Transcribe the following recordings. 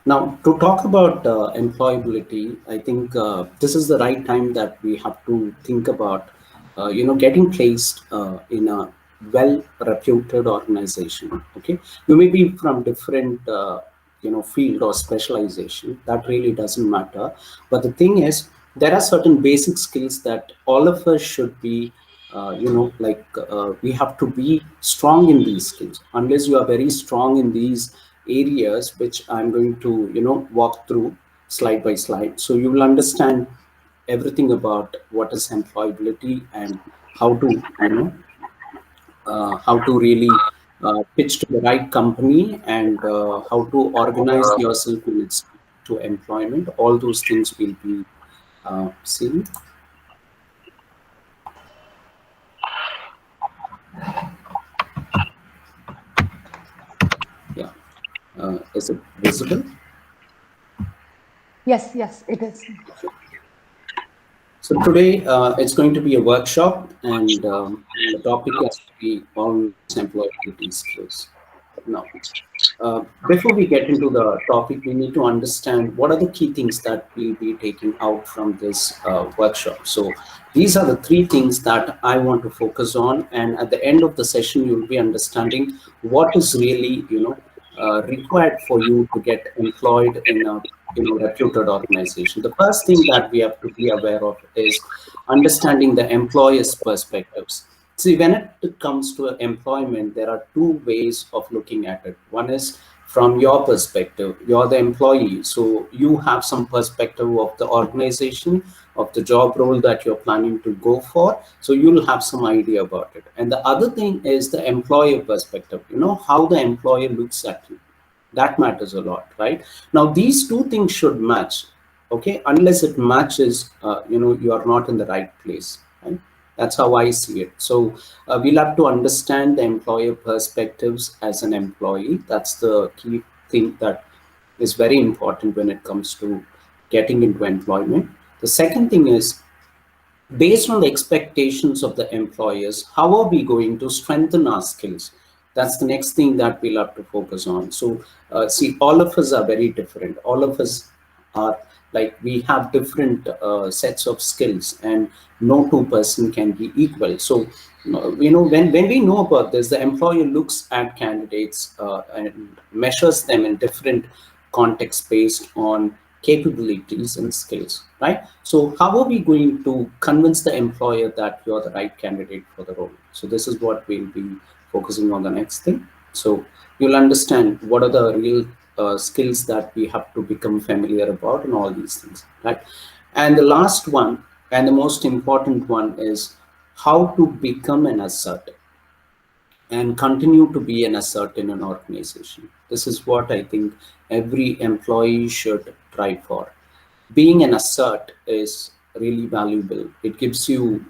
Now, to talk about employability, I think this is the right time that we have to think about, getting placed in a well-reputed organization. Okay, you may be from different, field or specialization. That really doesn't matter. But the thing is, there are certain basic skills that all of us should be. We have to be strong in these skills. Unless you are very strong in these areas, which I'm going to walk through slide by slide, so you will understand everything about what is employability and how to really pitch to the right company, and how to organize yourself in its to employment. All those things will be seen. Yeah, is it visible? Yes, yes, it is. So today it's going to be a workshop, and the topic is to be all employability skills. Now, before we get into the topic, we need to understand what are the key things that we'll be taking out from this workshop. So these are the three things that I want to focus on, and at the end of the session, you'll be understanding what is really required for you to get employed in a reputed organization. The first thing that we have to be aware of is understanding the employer's perspectives. See, when it comes to employment, there are two ways of looking at it. One is from your perspective. You're the employee, so you have some perspective of the organization, of the job role that you're planning to go for. So you'll have some idea about it. And the other thing is the employer perspective. How the employer looks at you. That matters a lot, right? Now, these two things should match. Okay, unless it matches, you are not in the right place, right? That's how I see it. So we'll have to understand the employer perspectives as an employee. That's the key thing that is very important when it comes to getting into employment. The second thing is, based on the expectations of the employers, how are we going to strengthen our skills? That's the next thing that we'll have to focus on. So see, all of us are very different. All of us are, like, we have different sets of skills, and no two-person can be equal. So when we know about this, the employer looks at candidates and measures them in different contexts based on capabilities and skills, right? So how are we going to convince the employer that you're the right candidate for the role? So this is what we'll be focusing on the next thing. So you'll understand what are the real skills that we have to become familiar about, and all these things, right? And the last one, and the most important one, is how to become an asset and continue to be an asset in an organization. This is what I think every employee should try for. Being an asset is really valuable. It gives you,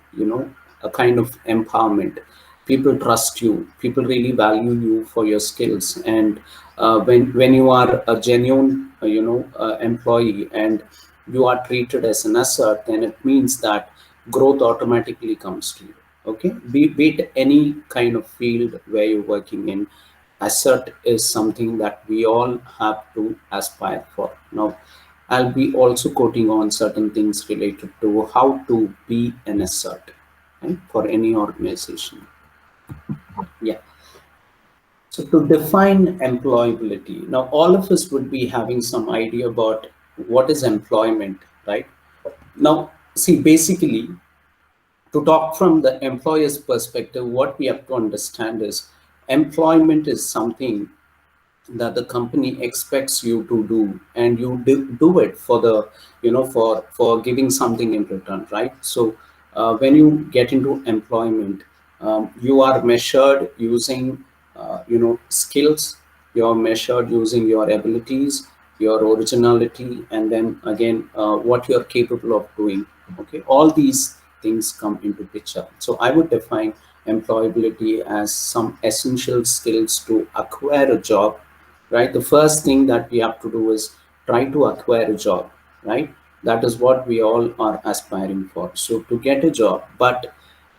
a kind of empowerment. People trust you. People really value you for your skills. And when you are a genuine, employee, and you are treated as an asset, then it means that growth automatically comes to you. Okay, be it any kind of field where you're working in, asset is something that we all have to aspire for. Now, I'll be also quoting on certain things related to how to be an asset, right, for any organization. Yeah. So to define employability, now all of us would be having some idea about what is employment, right? Now, see, basically, to talk from the employer's perspective, what we have to understand is employment is something that the company expects you to do, and you do it for the for giving something in return, right? So when you get into employment, you are measured using skills. You're measured using your abilities, your originality, and then again what you're capable of doing. Okay, all these things come into picture. So I would define employability as some essential skills to acquire a job, right? The first thing that we have to do is try to acquire a job, right? That is what we all are aspiring for. So to get a job, but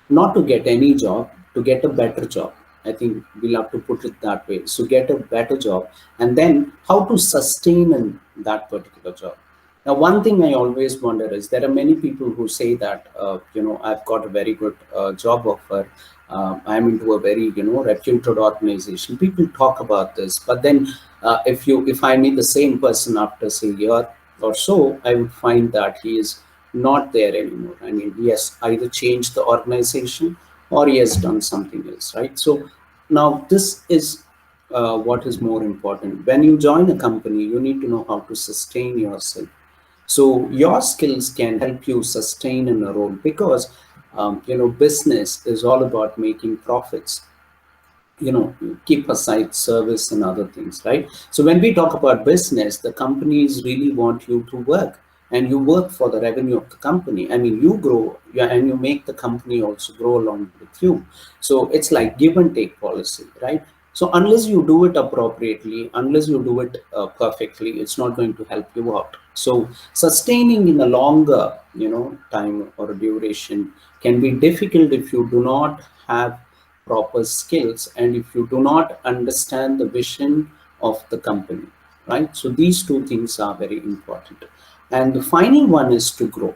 not to get any job, to get a better job. I think we'll have to put it that way. So get a better job, and then how to sustain in that particular job. Now, one thing I always wonder is there are many people who say that, I've got a very good job offer. I'm into a very, reputed organization. People talk about this, but then if I meet the same person after say a year or so, I would find that he is not there anymore. I mean, he has either changed the organization or he has done something else, right? So now this is what is more important. When you join a company, you need to know how to sustain yourself. So your skills can help you sustain in a role because business is all about making profits. Keep aside service and other things, right? So when we talk about business, the companies really want you to work, and you work for the revenue of the company. I mean, you grow, yeah, and you make the company also grow along with you. So it's like give and take policy, right? So unless you do it appropriately, unless you do it perfectly, it's not going to help you out. So sustaining in a longer time or duration can be difficult if you do not have proper skills and if you do not understand the vision of the company, right? So these two things are very important. And the final one is to grow.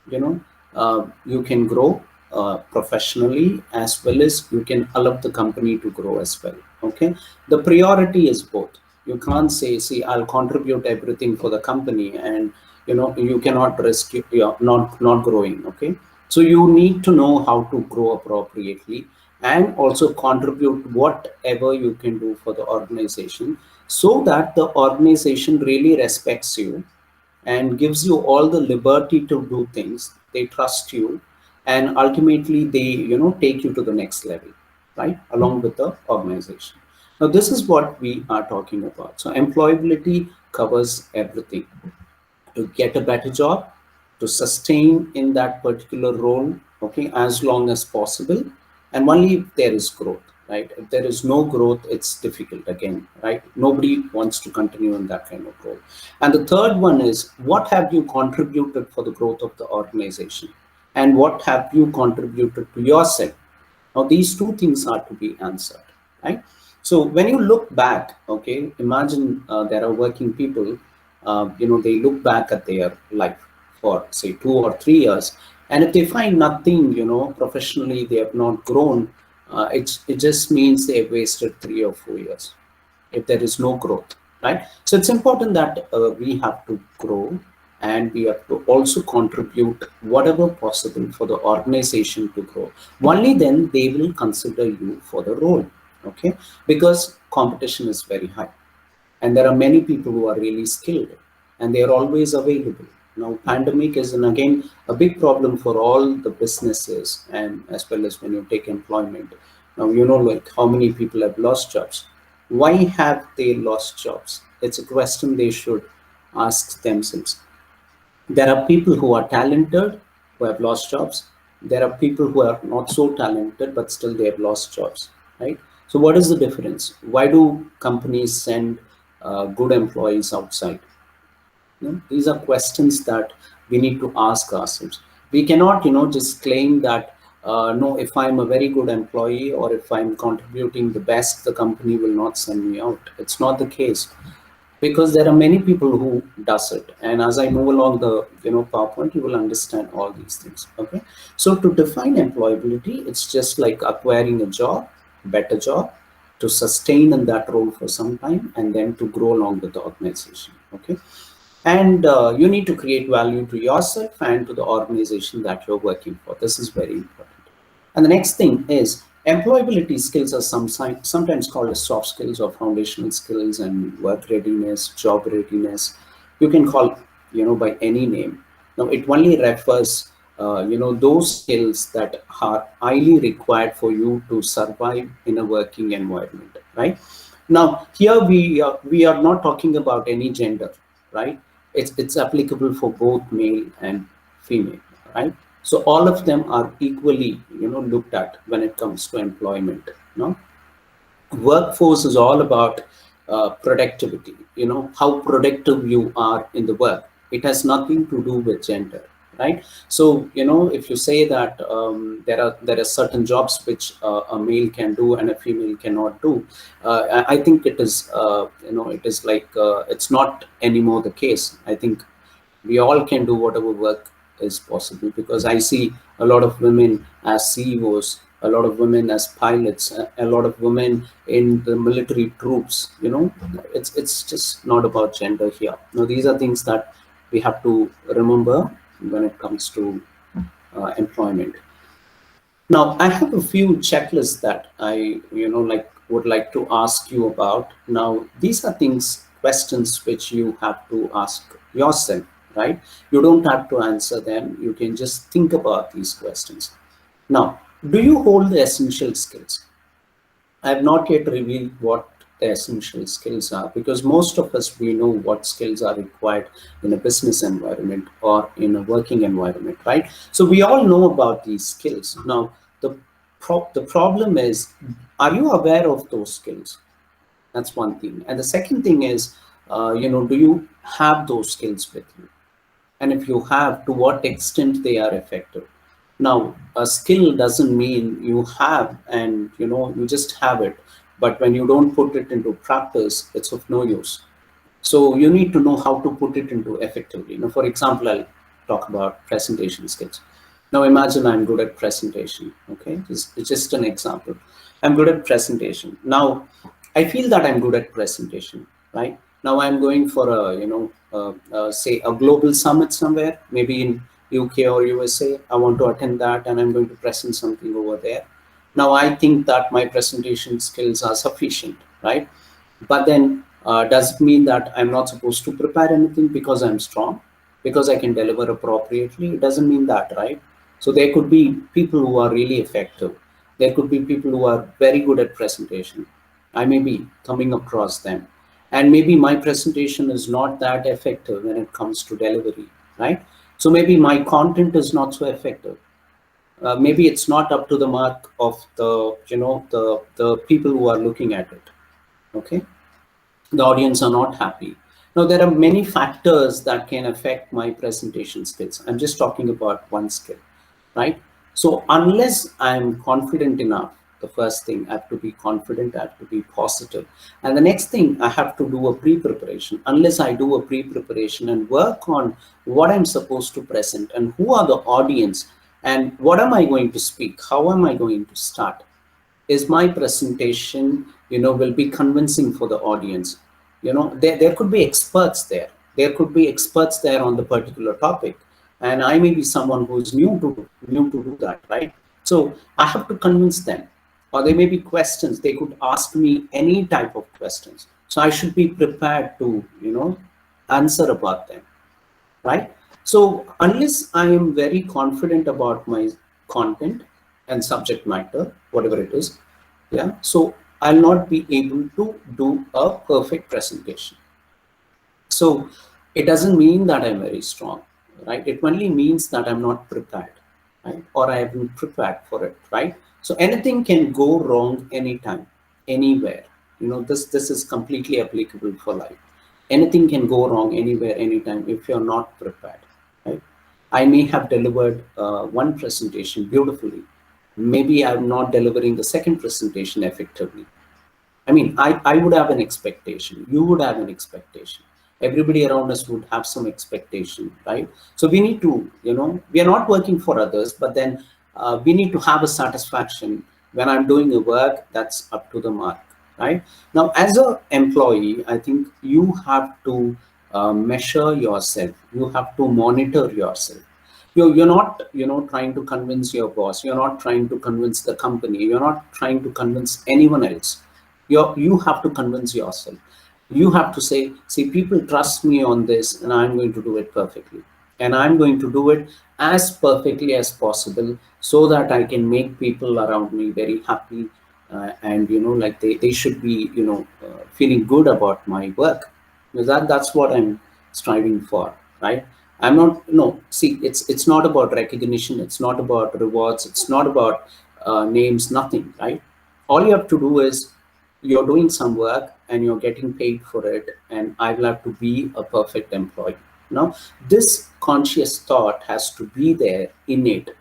You can grow professionally as well as you can allow the company to grow as well. Okay, the priority is both. You can't say, see, I'll contribute everything for the company, and you cannot risk you're not growing. Okay, so you need to know how to grow appropriately and also contribute whatever you can do for the organization, so that the organization really respects you and gives you all the liberty to do things. They trust you, and ultimately they take you to the next level, right, along with the organization. Now this is what we are talking about. So employability covers everything: to get a better job, to sustain in that particular role, okay, as long as possible, and only if there is growth, right? If there is no growth, it's difficult again, right? Nobody wants to continue in that kind of role. And the third one is, what have you contributed for the growth of the organization, and what have you contributed to yourself? Now, these two things are to be answered, right? So when you look back, okay, imagine there are working people, they look back at their life for say 2 or 3 years, and if they find nothing, professionally, they have not grown, it just means they have wasted 3 or 4 years if there is no growth, right? So it's important that we have to grow, and we have to also contribute whatever possible for the organization to grow. Only then they will consider you for the role, okay? Because competition is very high, and there are many people who are really skilled, and they are always available. Now, pandemic is, and again, a big problem for all the businesses, and as well as when you take employment. Now, like how many people have lost jobs. Why have they lost jobs? It's a question they should ask themselves. There are people who are talented who have lost jobs. There are people who are not so talented, but still they have lost jobs, right? So what is the difference? Why do companies send good employees outside? These are questions that we need to ask ourselves. We cannot, just claim that, no, if I'm a very good employee or if I'm contributing the best, the company will not send me out. It's not the case, because there are many people who does it. And as I move along the PowerPoint, you will understand all these things. Okay, so to define employability, it's just like acquiring a job, better job, to sustain in that role for some time, and then to grow along with the organization. Okay, and you need to create value to yourself and to the organization that you're working for. This is very important. And the next thing is, employability skills are sometimes called as soft skills or foundational skills, and work readiness, job readiness. You can call, by any name. Now, it only refers, those skills that are highly required for you to survive in a working environment, right? Now, here we are not talking about any gender, right? It's applicable for both male and female, right? So all of them are equally, looked at when it comes to employment. Workforce is all about productivity. How productive you are in the work. It has nothing to do with gender. right? So if you say that there are certain jobs which a male can do and a female cannot do, I think it is it is like it's not anymore the case. I think we all can do whatever work is possible, because I see a lot of women as CEOs, a lot of women as pilots, a lot of women in the military troops. It's just not about gender here. These are things that we have to remember when it comes to employment. Now, I have a few checklists that I, would like to ask you about. Now, these are questions which you have to ask yourself, right? You don't have to answer them. You can just think about these questions. Now, do you hold the essential skills? I have not yet revealed what the essential skills are, because most of us, we know what skills are required in a business environment or in a working environment, right? So we all know about these skills. Now, the problem is, are you aware of those skills? That's one thing. And the second thing is, do you have those skills with you? And if you have, to what extent they are effective? Now, a skill doesn't mean you have and you just have it, but when you don't put it into practice, it's of no use. So you need to know how to put it into effectively. For example, I'll talk about presentation skills. Now imagine I'm good at presentation. Okay, it's just an example. I'm good at presentation. Now I feel that I'm good at presentation, right? Now I'm going for a say a global summit somewhere, maybe in UK or USA. I want to attend that, and I'm going to present something over there. Now I think that my presentation skills are sufficient, right? But then, does it mean that I'm not supposed to prepare anything because I'm strong, because I can deliver appropriately? It doesn't mean that, right? So there could be people who are really effective. There could be people who are very good at presentation. I may be coming across them. And maybe my presentation is not that effective when it comes to delivery, right? So maybe my content is not so effective. Maybe it's not up to the mark of the people who are looking at it. Okay, the audience are not happy. Now, there are many factors that can affect my presentation skills. I'm just talking about one skill, right? So unless I'm confident enough, the first thing, I have to be confident, I have to be positive. And the next thing, I have to do a pre-preparation. Unless I do a pre-preparation and work on what I'm supposed to present and who are the audience and what am I going to speak, how am I going to start, is my presentation will be convincing for the audience. There could be experts there. There could be experts there on the particular topic, and I may be someone who's new to do that, right? So I have to convince them. Or there may be questions, they could ask me any type of questions, so I should be prepared to answer about them, right? So unless I am very confident about my content and subject matter, whatever it is, yeah, so I'll not be able to do a perfect presentation. So it doesn't mean that I'm very strong, right? It only means that I'm not prepared, right? Or I haven't prepared for it, right? So anything can go wrong anytime, anywhere. This is completely applicable for life. Anything can go wrong anywhere, anytime if you're not prepared, right? I may have delivered one presentation beautifully. Maybe I'm not delivering the second presentation effectively. I mean, I would have an expectation. You would have an expectation. Everybody around us would have some expectation, right? So we need to, we are not working for others, but then we need to have a satisfaction when I'm doing a work that's up to the mark, right? Now, as an employee, I think you have to measure yourself. You have to monitor yourself. You're not, trying to convince your boss. You're not trying to convince the company. You're not trying to convince anyone else. You have to convince yourself. You have to say, see, people trust me on this, and I'm going to do it perfectly. And I'm going to do it as perfectly as possible, so that I can make people around me very happy. And, like they should be, feeling good about my work. Because that's what I'm striving for, right? I'm not, no, see, it's not about recognition. It's not about rewards. It's not about names, nothing, right? All you have to do is, you're doing some work and you're getting paid for it, and I will have to be a perfect employee. Now, this conscious thought has to be there innate,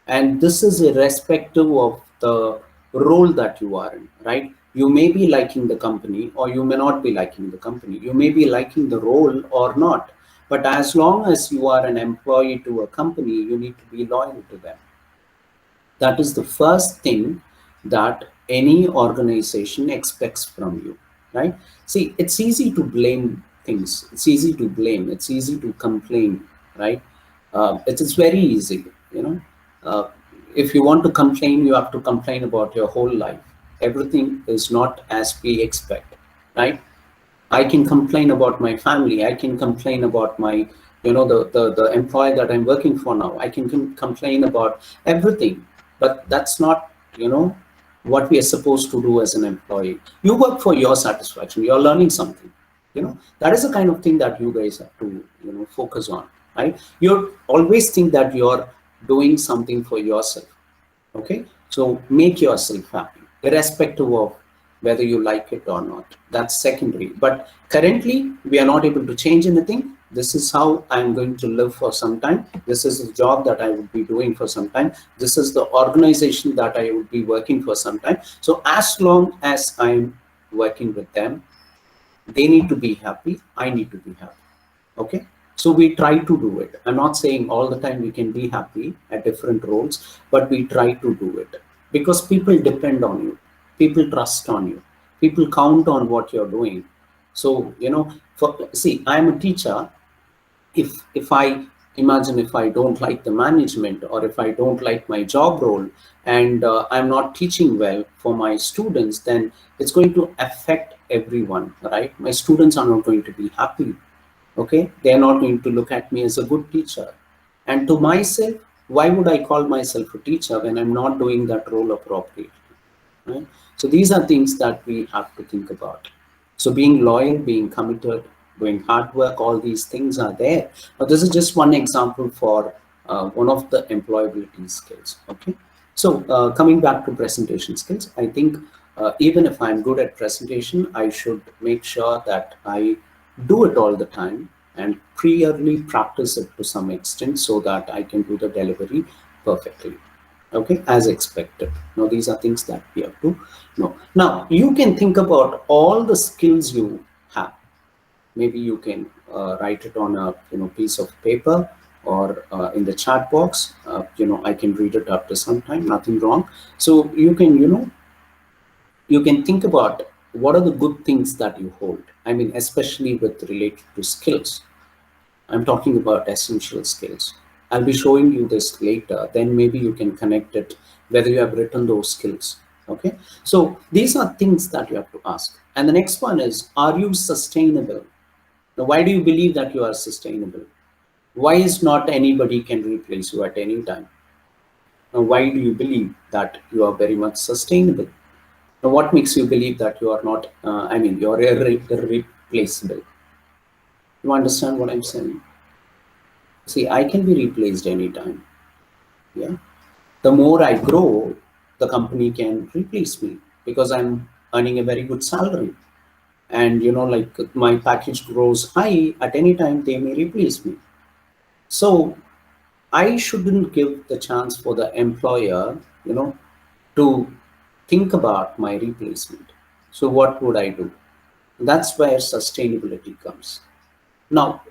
and this is irrespective of the role that you are in, right? You may be liking the company or you may not be liking the company. You may be liking the role or not. But as long as you are an employee to a company, you need to be loyal to them. That is the first thing that any organization expects from you, right? See, it's easy to blame things. It's easy to blame. It's easy to complain, right? It's very easy, you know. Uh, if you want to complain, you have to complain about your whole life. Everything is not as we expect, right? I can complain about my family. I can complain about my, the employer that I'm working for now. I can complain about everything, but that's not, what we are supposed to do as an employee. You work for your satisfaction. You're learning something. That is the kind of thing that you guys have to, focus on, right? You always think that you're doing something for yourself. Okay, so make yourself happy irrespective of whether you like it or not. That's secondary, but currently we are not able to change anything. This is how I'm going to live for some time. This is the job that I would be doing for some time. This is the organization that I would be working for some time. So as long as I'm working with them, they need to be happy, I need to be happy. Okay, so we try to do it. I'm not saying all the time we can be happy at different roles, but we try to do it because people depend on you, people trust on you, people count on what you're doing. So see, I'm a teacher. If I imagine, if I don't like the management or if I don't like my job role, and I'm not teaching well for my students, then it's going to affect everyone, right? My students are not going to be happy. Okay, they're not going to look at me as a good teacher. And to myself, why would I call myself a teacher when I'm not doing that role appropriately, right? So these are things that we have to think about. So being loyal, being committed, doing hard work, all these things are there. But this is just one example for one of the employability skills. Okay, so coming back to presentation skills, I think even if I'm good at presentation, I should make sure that I do it all the time and clearly practice it to some extent so that I can do the delivery perfectly. Okay, as expected. Now these are things that we have to know. Now you can think about all the skills you have. Maybe you can write it on a piece of paper or in the chat box. I can read it after some time, nothing wrong. So you can think about what are the good things that you hold. I mean, especially with related to skills. I'm talking about essential skills. I'll be showing you this later. Then maybe you can connect it whether you have written those skills. Okay. So these are things that you have to ask. And the next one is, are you sustainable? Now, why do you believe that you are sustainable? Why is not anybody can replace you at any time? Now, why do you believe that you are very much sustainable? Now, what makes you believe that you are not, you're irreplaceable? You understand what I'm saying? See, I can be replaced anytime. Yeah. The more I grow, the company can replace me because I'm earning a very good salary. And, like my package grows high, at any time they may replace me. So I shouldn't give the chance for the employer, to think about my replacement. So what would I do? That's where sustainability comes. Now,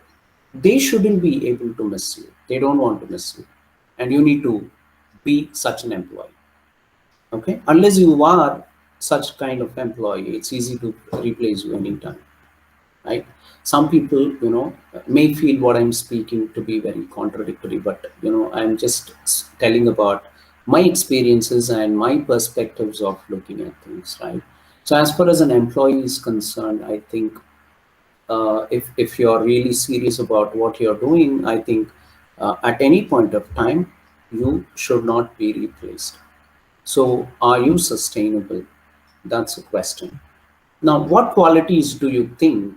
they shouldn't be able to miss you. They don't want to miss you. And you need to be such an employee. Okay? Unless you are such kind of employee, it's easy to replace you anytime. Right? Some people, may feel what I'm speaking to be very contradictory, but I'm just telling about my experiences and my perspectives of looking at things, right? So as far as an employee is concerned, I think if you're really serious about what you're doing, I think at any point of time, you should not be replaced. So are you sustainable? That's a question. Now, what qualities do you think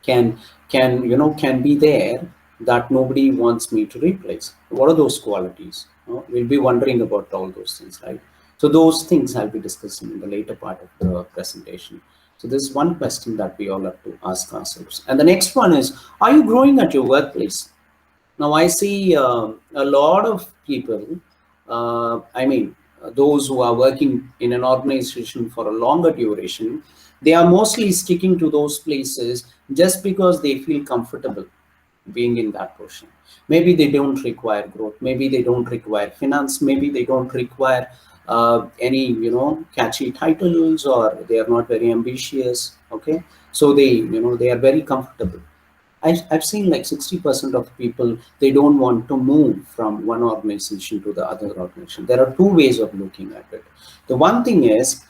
can can be there that nobody wants me to replace? What are those qualities? We'll be wondering about all those things, right? So those things I'll be discussing in the later part of the presentation. So this is one question that we all have to ask ourselves. And the next one is, are you growing at your workplace? Now, I see a lot of people, those who are working in an organization for a longer duration, they are mostly sticking to those places just because they feel comfortable being in that position. Maybe they don't require growth. Maybe they don't require finance. Maybe they don't require any, catchy titles, or they are not very ambitious. Okay. So they are very comfortable. I've seen like 60% of people, they don't want to move from one organization to the other organization. There are two ways of looking at it. The one thing is,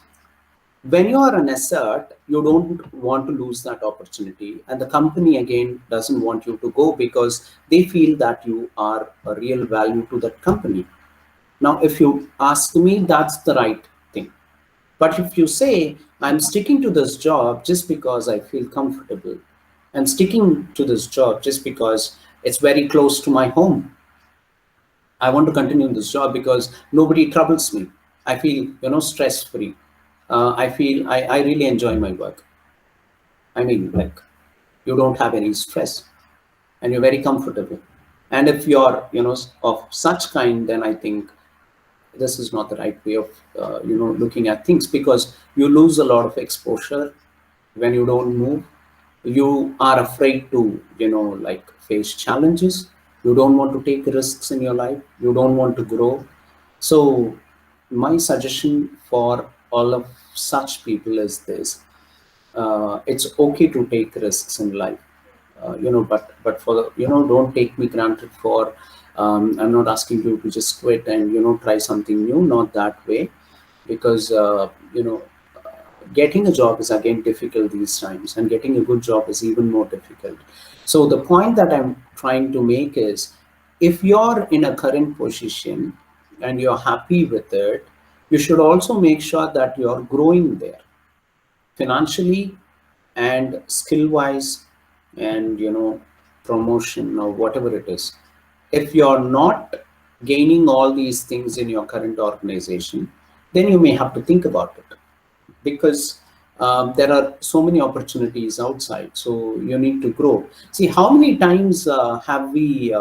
when you are an asset, you don't want to lose that opportunity. And the company again doesn't want you to go because they feel that you are a real value to that company. Now, if you ask me, that's the right thing. But if you say, I'm sticking to this job just because I feel comfortable, and sticking to this job just because it's very close to my home, I want to continue this job because nobody troubles me. I feel, stress free. I really enjoy my work. I mean, like, you don't have any stress and you're very comfortable. And if you're, of such kind, then I think this is not the right way of, looking at things, because you lose a lot of exposure when you don't move. You are afraid to, face challenges. You don't want to take risks in your life. You don't want to grow. So my suggestion for all of such people is this: it's okay to take risks in life, but for don't take me granted for. I'm not asking you to just quit and try something new. Not that way, because getting a job is again difficult these times, and getting a good job is even more difficult. So the point that I'm trying to make is, if you're in a current position and you're happy with it, you should also make sure that you're growing there financially and skill wise, and promotion or whatever it is. If you're not gaining all these things in your current organization, then you may have to think about it, because there are so many opportunities outside. So you need to grow. See, how many times have we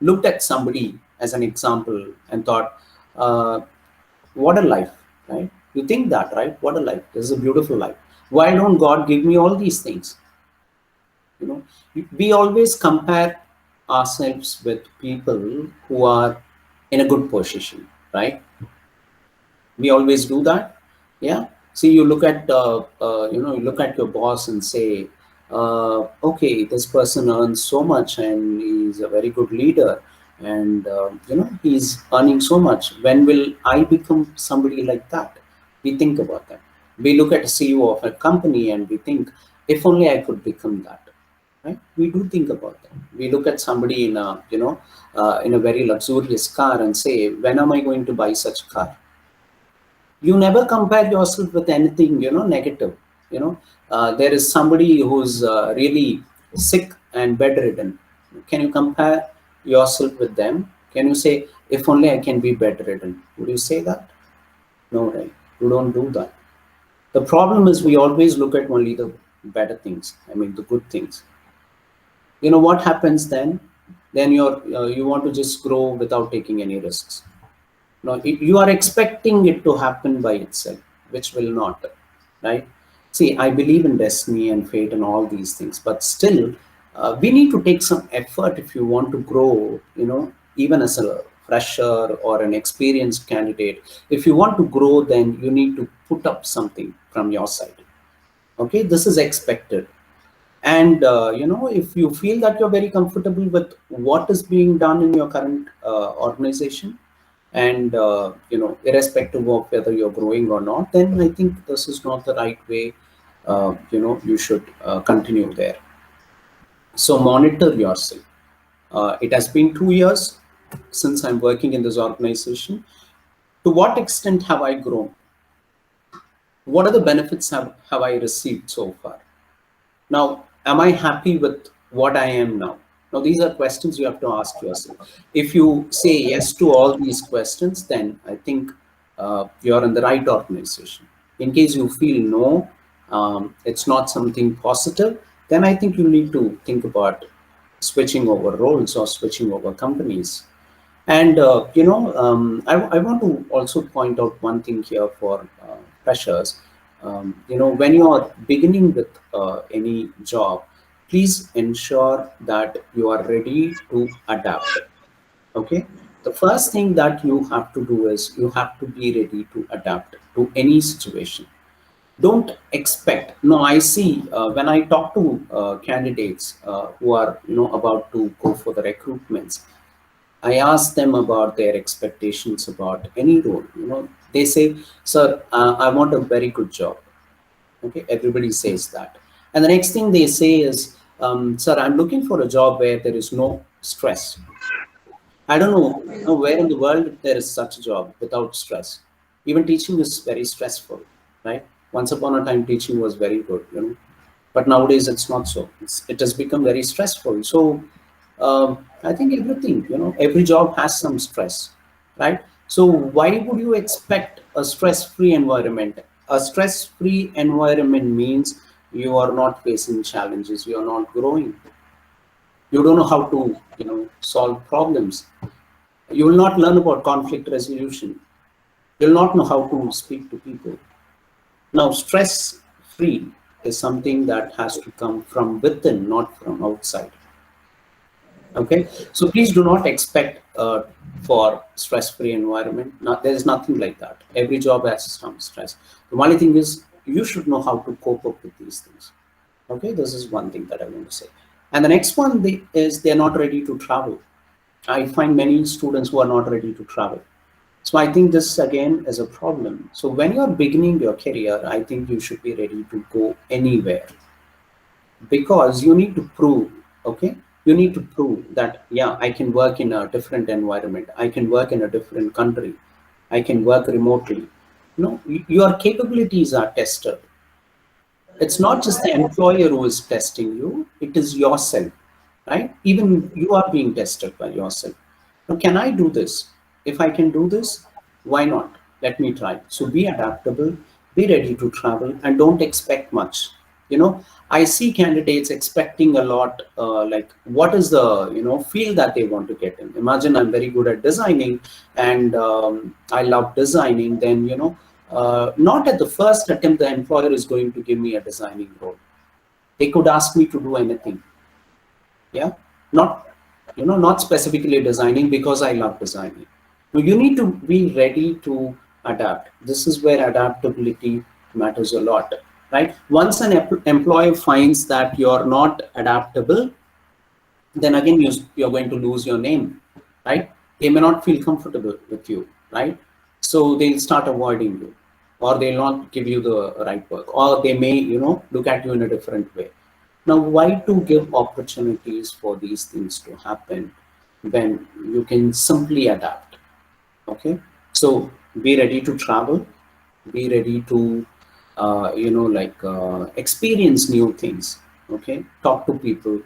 looked at somebody as an example and thought, uh, what a life, right? You think that, right? What a life. This is a beautiful life. Why don't God give me all these things? We always compare ourselves with people who are in a good position, right? We always do that. Yeah. See, you look at you look at your boss and say, okay, this person earns so much and he's a very good leader, and he's earning so much. When will I become somebody like that? We think about that. We look at a CEO of a company and we think, if only I could become that. Right? We do think about that. We look at somebody in a in a very luxurious car and say, when am I going to buy such car? You never compare yourself with anything negative. There is somebody who's really sick and bedridden. Can you compare yourself with them? Can you say, if only I can be bedridden? Would you say that? No, right? You don't do that. The problem is, we always look at only the better things, I mean the good things. What happens then? Then you want to just grow without taking any risks. No, you are expecting it to happen by itself, which will not, right? See, I believe in destiny and fate and all these things, but still, we need to take some effort if you want to grow, even as a fresher or an experienced candidate. If you want to grow, then you need to put up something from your side. Okay, this is expected. And if you feel that you're very comfortable with what is being done in your current organization, and irrespective of whether you're growing or not, then I think this is not the right way. You should continue there. So monitor yourself. It has been 2 years since I'm working in this organization. To what extent have I grown? What are the benefits have I received so far? Now, am I happy with what I am now? Now, these are questions you have to ask yourself. If you say yes to all these questions, then I think you're in the right organization. In case you feel no, it's not something positive, then I think you need to think about switching over roles or switching over companies. And I want to also point out one thing here for freshers. When you are beginning with any job, please ensure that you are ready to adapt. Okay, the first thing that you have to do is you have to be ready to adapt to any situation. Don't expect. No, I see when I talk to candidates who are about to go for the recruitments, I ask them about their expectations about any role. They say, "Sir, I want a very good job." Okay, everybody says that, and the next thing they say is, "Sir, I'm looking for a job where there is no stress." I don't know, where in the world there is such a job without stress. Even teaching is very stressful, right? Once upon a time, teaching was very good, but nowadays it's not so. It has become very stressful. So I think everything, every job has some stress, right? So why would you expect a stress-free environment? A stress-free environment means you are not facing challenges, you are not growing. You don't know how to, solve problems. You will not learn about conflict resolution. You'll not know how to speak to people. Now, stress-free is something that has to come from within, not from outside. Okay, so please do not expect for stress-free environment. There's nothing like that. Every job has some stress. The only thing is you should know how to cope up with these things. Okay, this is one thing that I want to say. And the next one is they're not ready to travel. I find many students who are not ready to travel. So I think this again is a problem. So when you're beginning your career, I think you should be ready to go anywhere, because you need to prove, okay? You need to prove that, yeah, I can work in a different environment. I can work in a different country. I can work remotely. Your capabilities are tested. It's not just the employer who is testing you, it is yourself, right? Even you are being tested by yourself. Now, can I do this? If I can do this, why not? Let me try. So be adaptable, be ready to travel, and don't expect much. I see candidates expecting a lot, like what is the, field that they want to get in. Imagine I'm very good at designing and I love designing, then, not at the first attempt the employer is going to give me a designing role. They could ask me to do anything. Yeah, not specifically designing because I love designing. So you need to be ready to adapt. This is where adaptability matters a lot, right? Once an employer finds that you're not adaptable, then again you're going to lose your name, right? They may not feel comfortable with you, right? So they'll start avoiding you, or they'll not give you the right work, or they may look at you in a different way. Now, why to give opportunities for these things to happen when you can simply adapt? Okay, so be ready to travel, be ready to experience new things. Okay, talk to people,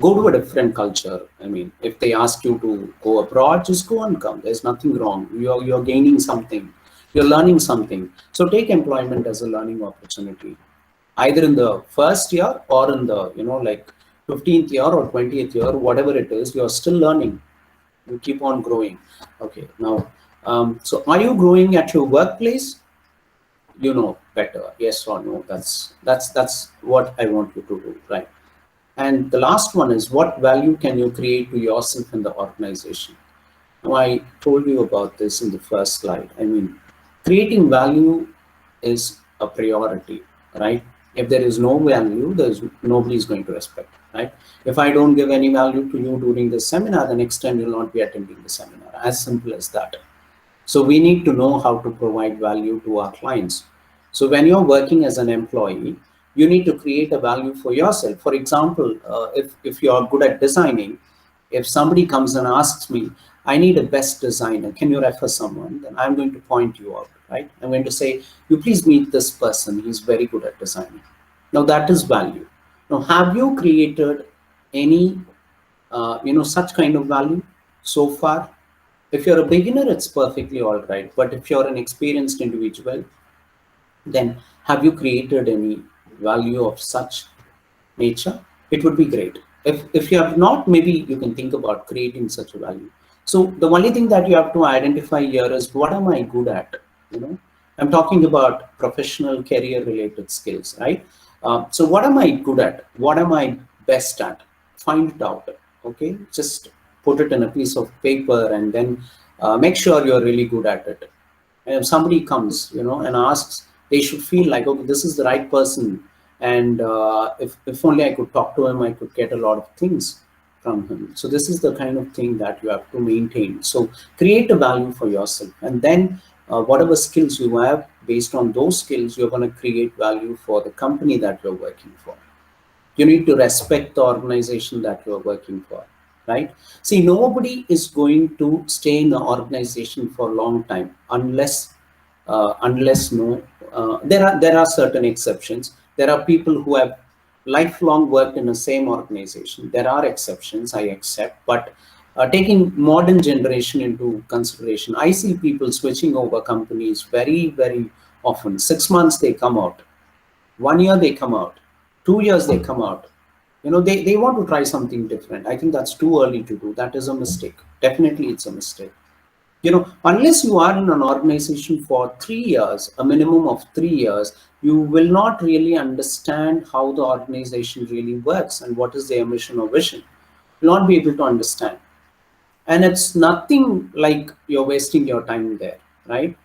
go to a different culture. I mean, if they ask you to go abroad, just go and come. There's nothing wrong. You're gaining something, you're learning something. So take employment as a learning opportunity, either in the first year or in the 15th year or 20th year, whatever it is, you're still learning. You keep on growing. Okay, now so are you growing at your workplace? Better, yes or no. That's what I want you to do, right? And the last one is, what value can you create to yourself in the organization? Now, I told you about this in the first slide. I mean, creating value is a priority, right? If there is no value, nobody is going to respect, right? If I don't give any value to you during the seminar, the next time you'll not be attending the seminar. As simple as that. So we need to know how to provide value to our clients. So when you're working as an employee, you need to create a value for yourself. For example, if you're good at designing, if somebody comes and asks me, I need a best designer, can you refer someone? Then I'm going to point you out, right? I'm going to say, you please meet this person. He's very good at designing. Now that is value. Now, have you created any, such kind of value so far? If you're a beginner, it's perfectly all right. But if you're an experienced individual, then have you created any value of such nature? It would be great. If you have not, maybe you can think about creating such a value. So the only thing that you have to identify here is, what am I good at? You know, I'm talking about professional career related skills, right? So what am I good at? What am I best at? Find it out. Okay, just put it in a piece of paper, and then make sure you're really good at it. And if somebody comes, and asks, they should feel like, okay, this is the right person. And if only I could talk to him, I could get a lot of things from him. So this is the kind of thing that you have to maintain. So create a value for yourself, and then whatever skills you have, based on those skills, you're going to create value for the company that you're working for. You need to respect the organization that you're working for, right? See, nobody is going to stay in the organization for a long time unless no, there are certain exceptions. There are people who have lifelong worked in the same organization. There are exceptions, I accept, but taking modern generation into consideration, I see people switching over companies very, very often. 6 months they come out, 1 year they come out, 2 years they come out. They want to try something different. I think that's too early to do. That is a mistake. Definitely, it's a mistake. Unless you are in an organization for 3 years, a minimum of 3 years, you will not really understand how the organization really works and what is their mission or vision. You'll not be able to understand. And it's nothing like you're wasting your time there, right?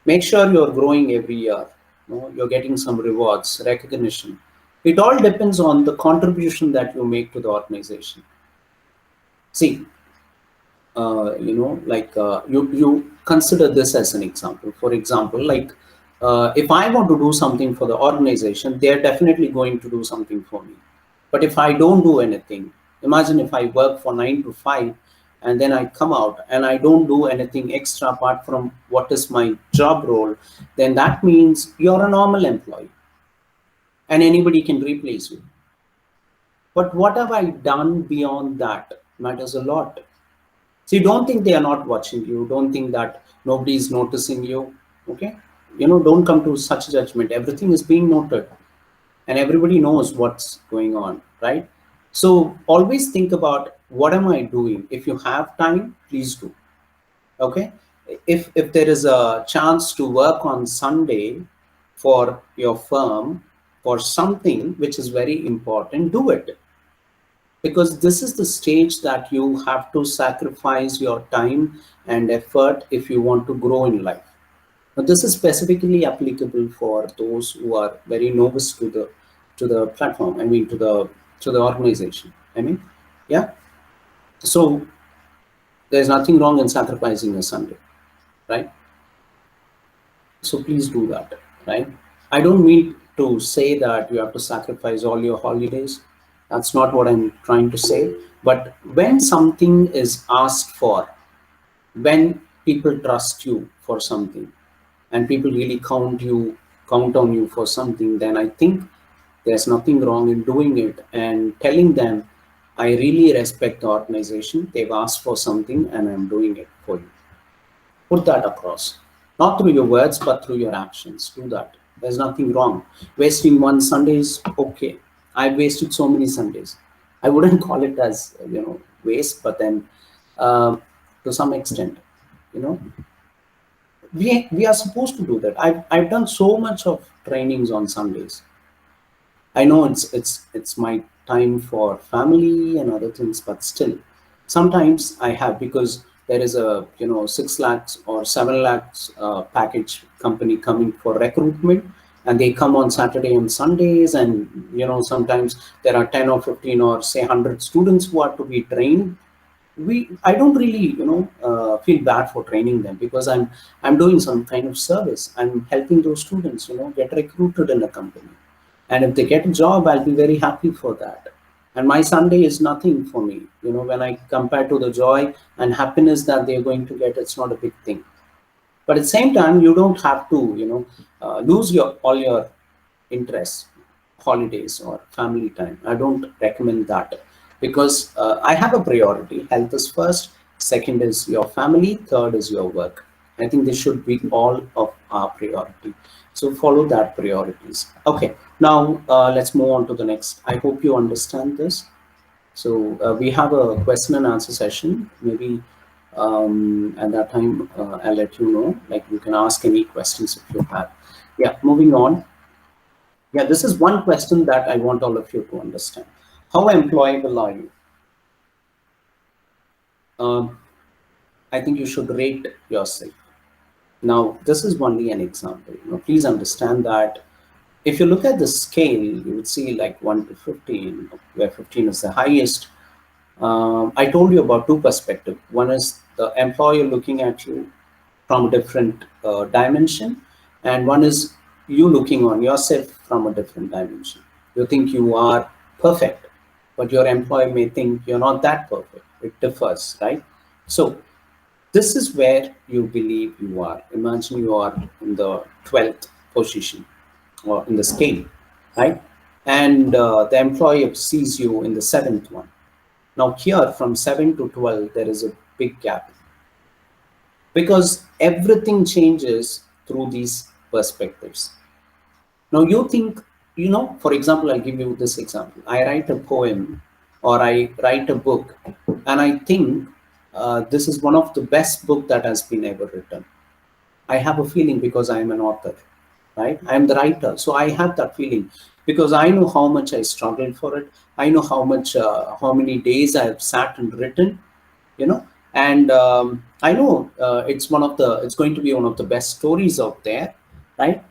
Make sure you're growing every year. You're getting some rewards, recognition. It all depends on the contribution that you make to the organization. See, you consider this as an example. For example, like, if I want to do something for the organization, they're definitely going to do something for me. But if I don't do anything, imagine if I work for 9 to 5 and then I come out and I don't do anything extra apart from what is my job role, then that means you're a normal employee and anybody can replace you. But what have I done beyond that matters a lot. See, don't think they are not watching you. Don't think that nobody is noticing you. Okay? Don't come to such judgment. Everything is being noted and everybody knows what's going on, right? So always think about, what am I doing? If you have time, please do. Okay? If there is a chance to work on Sunday for your firm for something which is very important, do it. Because this is the stage that you have to sacrifice your time and effort if you want to grow in life. Now, this is specifically applicable for those who are very novice to the platform. I mean, to the organization. I mean, yeah. So there's nothing wrong in sacrificing a Sunday, right? So please do that, right? I don't mean to say that you have to sacrifice all your holidays. That's not what I'm trying to say. But when something is asked for, when people trust you for something, and people really count on you for something, then I think there's nothing wrong in doing it and telling them, I really respect the organization. They've asked for something and I'm doing it for you. Put that across, not through your words, but through your actions. Do that. There's nothing wrong. Wasting one Sunday is okay. I've wasted so many Sundays. I wouldn't call it as, waste, but then to some extent, we are supposed to do that. I've done so much of trainings on Sundays. I know it's my time for family and other things, but still, sometimes I have, because there is a 6 lakhs or 7 lakhs package company coming for recruitment, and they come on Saturday and Sundays, and sometimes there are 10 or 15 or say 100 students who are to be trained. I don't really feel bad for training them, because I'm doing some kind of service. I'm helping those students get recruited in a company. And if they get a job, I'll be very happy for that. And my Sunday is nothing for me. When I compare to the joy and happiness that they're going to get, it's not a big thing. But at the same time, you don't have to, lose all your interests, holidays or family time. I don't recommend that, because I have a priority. Health is first. second is your family, third is your work. I think this should be all of our priority. So follow that priorities. Okay, now let's move on to the next. I hope you understand this. So we have a question and answer session. Maybe at that time, I'll let you know. Like you can ask any questions if you have. Yeah, moving on. Yeah, this is one question that I want all of you to understand. How employable are you? Um, I think you should rate yourself. Now, this is only an example. Please understand that if you look at the scale, you would see like 1 to 15, where 15 is the highest. I told you about two perspectives. One is the employer looking at you from a different dimension, and one is you looking on yourself from a different dimension. You think you are perfect, but your employer may think you're not that perfect. It differs, right? So this is where you believe you are. Imagine you are in the 12th position or in the scale, right? And the employer sees you in the seventh one. Now here from 7 to 12, there is a big gap because everything changes through these perspectives. Now you think, for example, I'll give you this example. I write a poem or I write a book and I think this is one of the best book that has been ever written. I have a feeling because I am an author, right? I am the writer. So I have that feeling because I know how much I struggled for it. I know how many days I have sat and written, and I know it's going to be one of the best stories out there, right?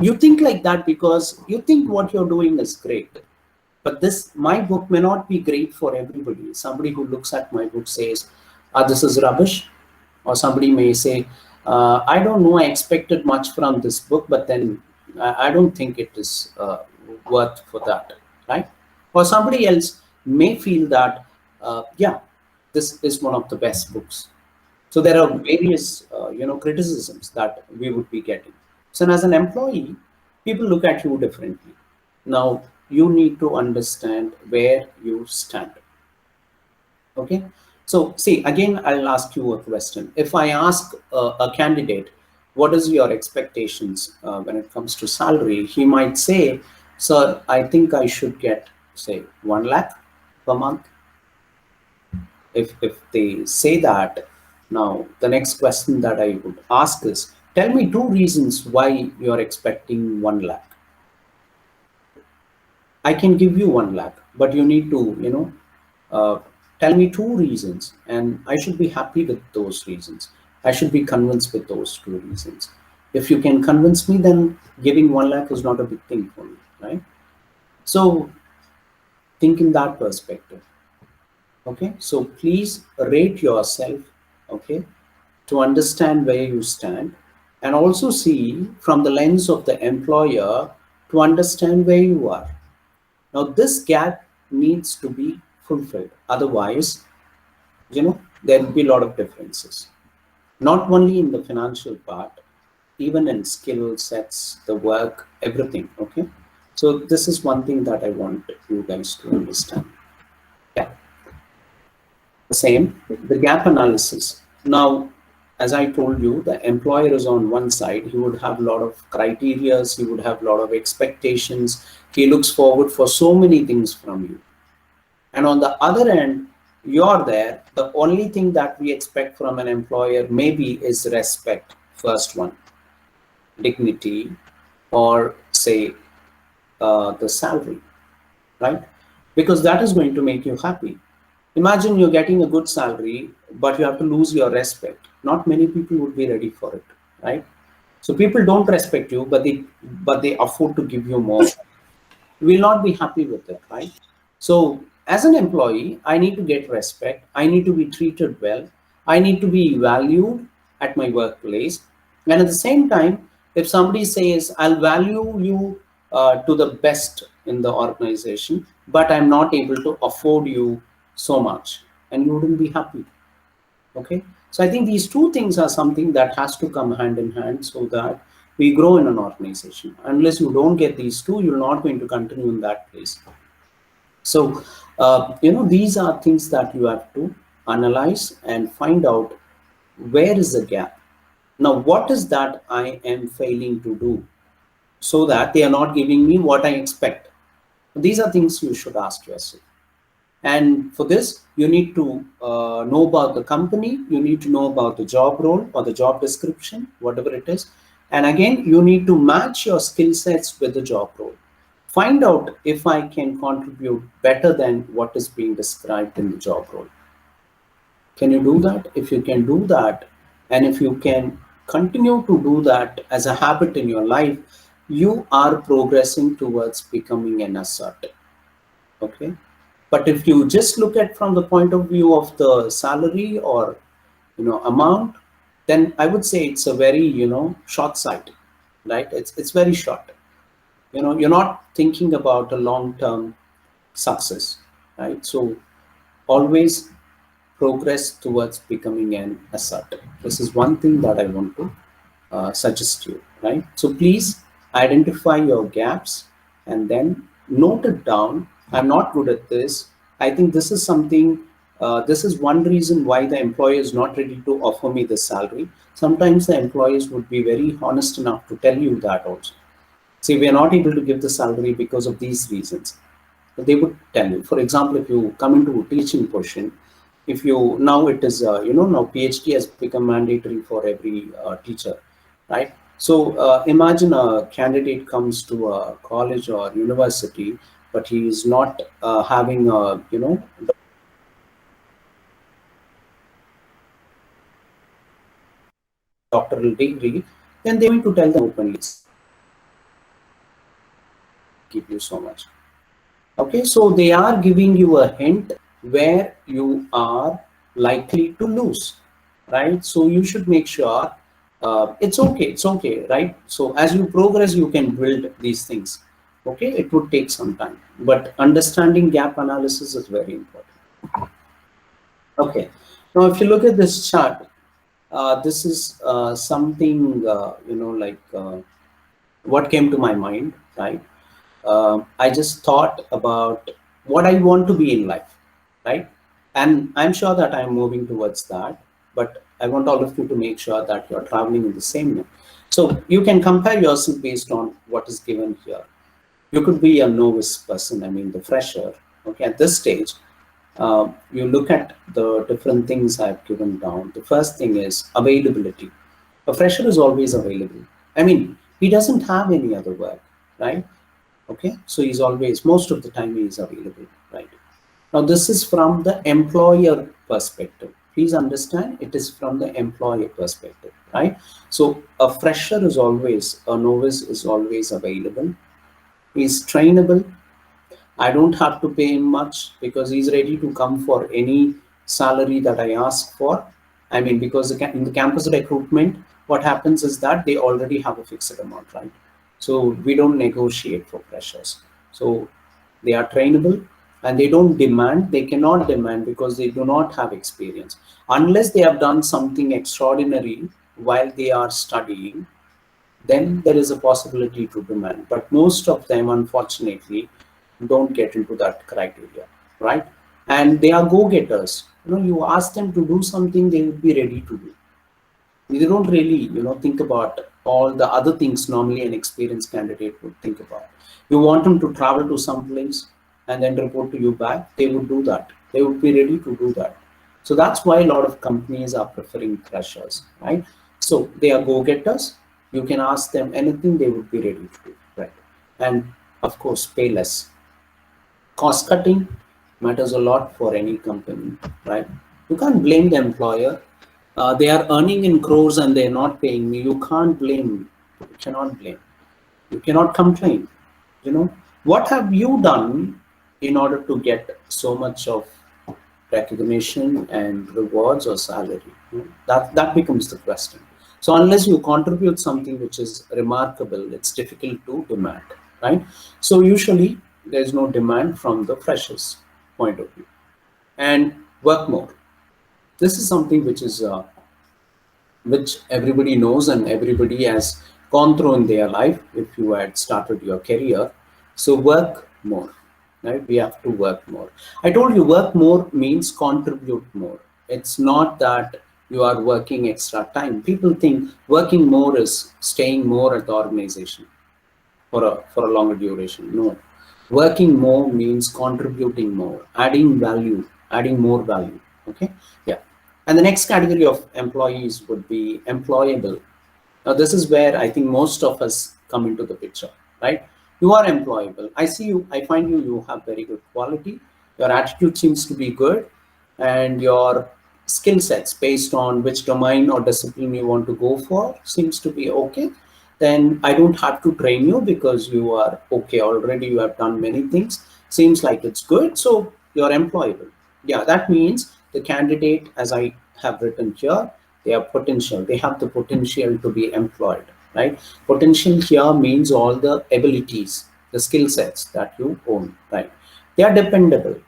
You think like that because you think what you're doing is great. But my book may not be great for everybody. Somebody who looks at my book says, this is rubbish. Or somebody may say, I don't know, I expected much from this book, but then I don't think it is worth for that, right? Or somebody else may feel that, yeah, this is one of the best books. So there are various, criticisms that we would be getting. So as an employee, people look at you differently. Now, you need to understand where you stand. Okay. So see, again, I'll ask you a question. If I ask a candidate, what is your expectations when it comes to salary? He might say, sir, I think I should get, say, 1 lakh per month. If they say that, now the next question that I would ask is, tell me 2 reasons why you're expecting 1 lakh. I can give you 1 lakh, but you need to, tell me 2 reasons, and I should be happy with those reasons. I should be convinced with those 2 reasons. If you can convince me, then giving 1 lakh is not a big thing for me, right? So think in that perspective. Okay, so please rate yourself, okay, to understand where you stand, and also see from the lens of the employer to understand where you are. Now, this gap needs to be fulfilled. Otherwise, there will be a lot of differences, not only in the financial part, even in skill sets, the work, everything. Okay. So this is one thing that I want you guys to understand. Yeah. The same, the gap analysis. Now, as I told you, the employer is on one side. He would have a lot of criterias. He would have a lot of expectations. He looks forward for so many things from you. And on the other end, you're there. The only thing that we expect from an employer maybe is respect, first one, dignity, or say the salary, right? Because that is going to make you happy. Imagine you're getting a good salary, but you have to lose your respect. Not many people would be ready for it, right? So people don't respect you, but they afford to give you more. You will not be happy with it, right? So as an employee, I need to get respect. I need to be treated well. I need to be valued at my workplace. And at the same time, if somebody says, I'll value you to the best in the organization, but I'm not able to afford you so much, and you wouldn't be happy. Okay. So I think these 2 things are something that has to come hand in hand so that we grow in an organization. Unless you don't get these 2, you're not going to continue in that place. So, these are things that you have to analyze and find out where is the gap. Now, what is that I am failing to do so that they are not giving me what I expect? These are things you should ask yourself. And for this, you need to know about the company, you need to know about the job role or the job description, whatever it is. And again, you need to match your skill sets with the job role. Find out if I can contribute better than what is being described in the job role. Can you do that? If you can do that, and if you can continue to do that as a habit in your life, you are progressing towards becoming an asset. Okay. But if you just look at from the point of view of the salary or amount, then I would say it's a very short sight, right? It's very short. You're not thinking about a long term success, right? So always progress towards becoming an asset. This is one thing that I want to suggest you, right? So please identify your gaps and then note it down. I'm not good at this. I think this is something, this is one reason why the employer is not ready to offer me the salary. Sometimes the employers would be very honest enough to tell you that also. See, we are not able to give the salary because of these reasons. They would tell you. For example, if you come into a teaching position, if you now it is now PhD has become mandatory for every teacher, right? So imagine a candidate comes to a college or university, but he is not having a doctoral degree, then they're going to tell them openly, give you so much. Okay, so they are giving you a hint where you are likely to lose, right? So you should make sure it's okay, right? So as you progress, you can build these things. Okay, it would take some time, but understanding gap analysis is very important. Okay, now if you look at this chart, this is something like what came to my mind, right? I just thought about what I want to be in life, right? And I'm sure that I'm moving towards that, but I want all of you to make sure that you're traveling in the same way. So you can compare yourself based on what is given here. You could be a novice person, I mean the fresher. Okay, at this stage, you look at the different things I've given down. The first thing is availability. A fresher is always available. I mean, he doesn't have any other work, right? Okay, so he's always, most of the time he is available, right? Now this is from the employer perspective. Please understand, it is from the employer perspective, right? So a fresher is always, a novice is always available. He's trainable. I don't have to pay him much because he's ready to come for any salary that I ask for. I mean, because in the campus recruitment, what happens is that they already have a fixed amount, right? So we don't negotiate for freshers. So they are trainable and they don't demand, they cannot demand because they do not have experience. Unless they have done something extraordinary while they are studying, then there is a possibility to demand. But most of them, unfortunately, don't get into that criteria, right? And they are go-getters. You ask them to do something, they will be ready to do. They don't really, think about all the other things normally an experienced candidate would think about. You want them to travel to some place and then report to you back, they would do that. They would be ready to do that. So that's why a lot of companies are preferring freshers, right? So they are go-getters. You can ask them anything, they would be ready to do, right? And of course, pay less. Cost cutting matters a lot for any company, right? You can't blame the employer. They are earning in crores and they're not paying me. You can't blame. You cannot blame. You cannot complain. What have you done in order to get so much of recognition and rewards or salary? That becomes the question. So unless you contribute something which is remarkable, it's difficult to demand, right? So usually there's no demand from the freshers point of view. And work more. This is something which is which everybody knows and everybody has gone through in their life if you had started your career. So work more, right? We have to work more. I told you work more means contribute more. It's not that you are working extra time. People think working more is staying more at the organization for a longer duration. No, working more means contributing more, adding value, adding more value. Okay, yeah. And the next category of employees would be employable. Now, this is where I think most of us come into the picture, right? You are employable. I see you, I find you have very good quality. Your attitude seems to be good, and your skill sets based on which domain or discipline you want to go for seems to be okay. Then I don't have to train you because you are okay already. You have done many things. Seems like it's good. So you're employable. Yeah, that means the candidate, as I have written here, they have potential. They have the potential to be employed, right? Potential here means all the abilities, the skill sets that you own, right? They are dependable.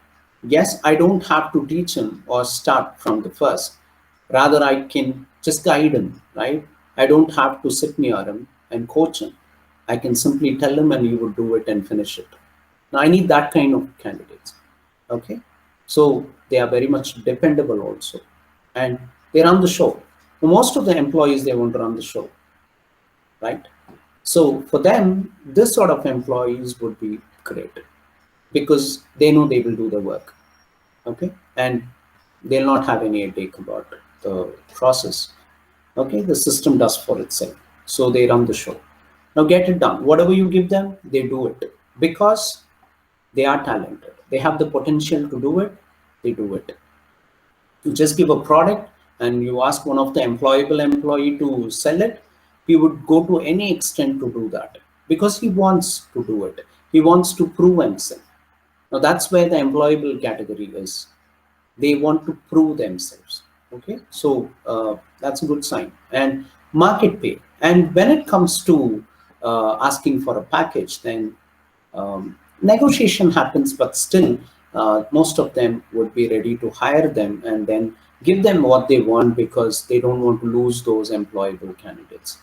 Yes, I don't have to teach him or start from the first. Rather, I can just guide him, right? I don't have to sit near him and coach him. I can simply tell him and he would do it and finish it. Now, I need that kind of candidates. Okay. So they are very much dependable also. And they run the show. Most of the employees, they want to run the show, right? So for them, this sort of employees would be great because they know they will do the work. Okay. And they'll not have any headache about the process. Okay. The system does for itself. So they run the show. Now get it done. Whatever you give them, they do it because they are talented. They have the potential to do it. They do it. You just give a product and you ask one of the employable employee to sell it, he would go to any extent to do that because he wants to do it. He wants to prove himself. Now that's where the employable category is. They want to prove themselves. Okay, so that's a good sign. And market pay. And when it comes to asking for a package, then negotiation happens, but still, most of them would be ready to hire them and then give them what they want because they don't want to lose those employable candidates,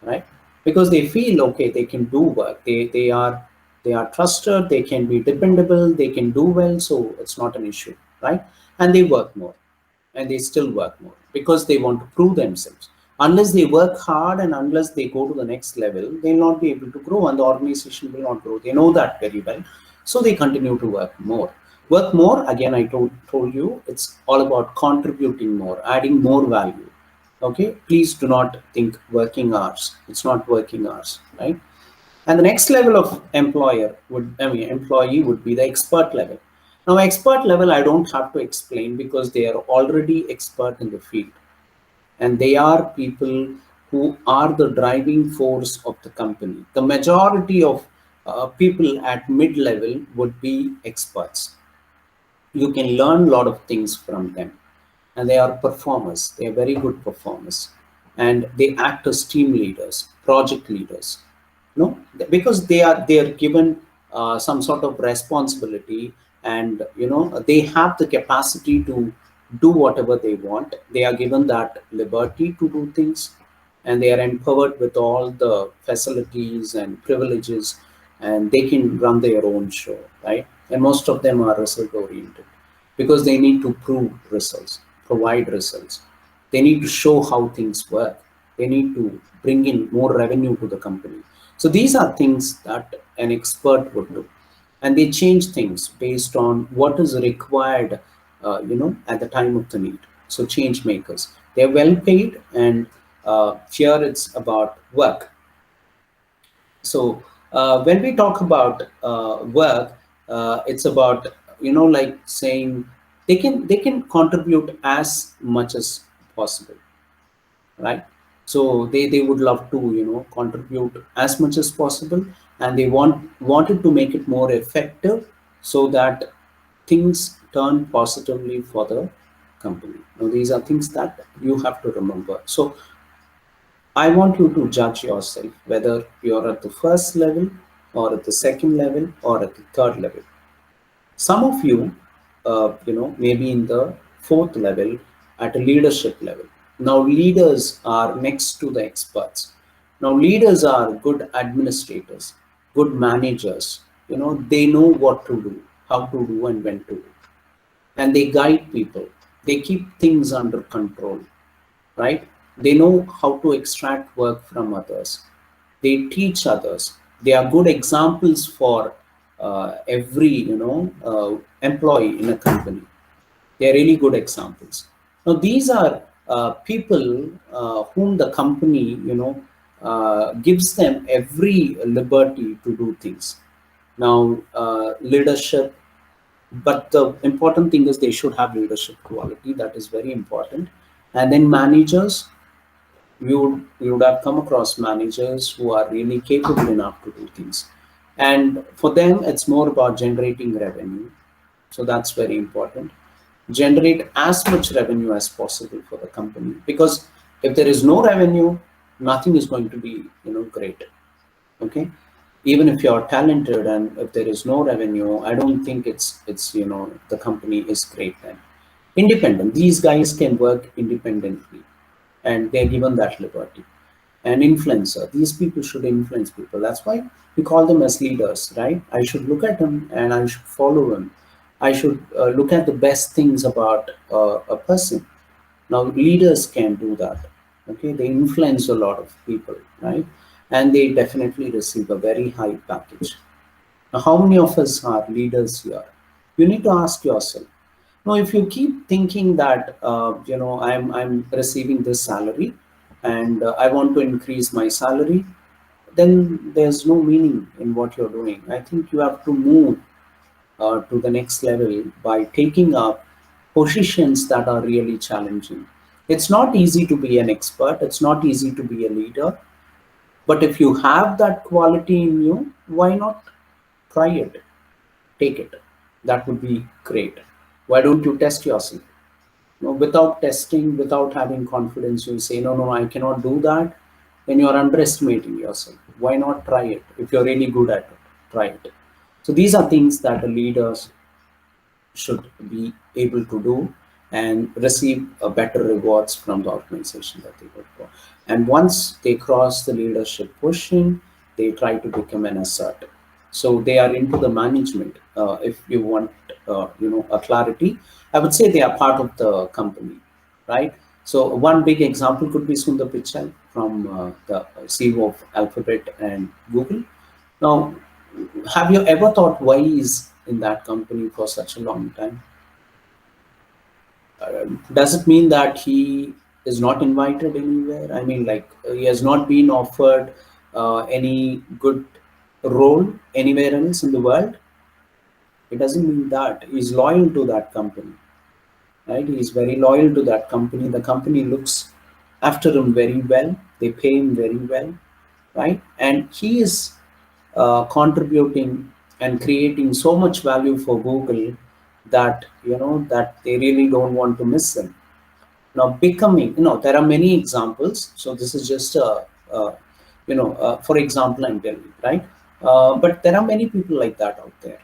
right? Because they feel okay, they can do work. They are trusted. They can be dependable. They can do well, so it's not an issue, right? And they work more and they still work more because they want to prove themselves. Unless they work hard and unless they go to the next level, they'll not be able to grow and the organization will not grow. They know that very well. So they continue to work more. Work more, again, I told you, it's all about contributing more, adding more value. Okay, please do not think working hours. It's not working hours, right? And the next level of employee would be the expert level. Now, expert level, I don't have to explain because they are already expert in the field. And they are people who are the driving force of the company. The majority of people at mid-level would be experts. You can learn a lot of things from them. And they are performers. They are very good performers. And they act as team leaders, project leaders. No, because they are given some sort of responsibility, and they have the capacity to do whatever they want. They are given that liberty to do things, and they are empowered with all the facilities and privileges, and they can run their own show, right? And most of them are result oriented because they need to prove results, provide results. They need to show how things work. They need to bring in more revenue to the company. So these are things that an expert would do. And they change things based on what is required, at the time of the need. So change makers, they're well paid, and here it's about work. So when we talk about work, it's about like saying they can contribute as much as possible, right? So they would love to contribute as much as possible, and they wanted to make it more effective so that things turn positively for the company. Now these are things that you have to remember. So I want you to judge yourself whether you're at the first level or at the second level or at the third level. Some of you, maybe in the fourth level at a leadership level. Now, leaders are next to the experts. Now, leaders are good administrators, good managers. They know what to do, how to do, and when to do. And they guide people. They keep things under control, right? They know how to extract work from others. They teach others. They are good examples for every employee in a company. They are really good examples. Now these are people whom the company gives them every liberty to do things. Now leadership, but the important thing is they should have leadership quality. That is very important. And then managers, you would have come across managers who are really capable enough to do things, and for them it's more about generating revenue. So that's very important. Generate as much revenue as possible for the company, because if there is no revenue, nothing is going to be great. Okay, even if you're talented and if there is no revenue, I don't think it's the company is great then. Independent, these guys can work independently, and they're given that liberty. And influencer, these people should influence people. That's why we call them as leaders, right? I should look at them and I should follow them. I should look at the best things about a person. Now leaders can do that. Okay, they influence a lot of people, right? And they definitely receive a very high package. Now how many of us are leaders here? You need to ask yourself. Now, if you keep thinking that I'm receiving this salary, and I want to increase my salary, then there's no meaning in what you're doing. I think you have to move to the next level by taking up positions that are really challenging. It's not easy to be an expert. It's not easy to be a leader. But if you have that quality in you, why not try it? Take it. That would be great. Why don't you test yourself? No, without testing, without having confidence, you say, no, I cannot do that. Then you are underestimating yourself. Why not try it? If you're really good at it, try it. So these are things that a leader should be able to do and receive a better rewards from the organization that they work for. And once they cross the leadership position, they try to become an assert. So they are into the management. If you want, a clarity, I would say they are part of the company, right? So one big example could be Sundar Pichai from the CEO of Alphabet and Google. Now, have you ever thought why he's in that company for such a long time? Does it mean that he is not invited anywhere? I mean, like he has not been offered any good role anywhere else in the world? It doesn't mean that. He's loyal to that company, right? He's very loyal to that company. The company looks after him very well. They pay him very well, right? And he is contributing and creating so much value for Google that that they really don't want to miss them. Now, becoming, there are many examples. So this is just for example, I'm telling you, right? But there are many people like that out there.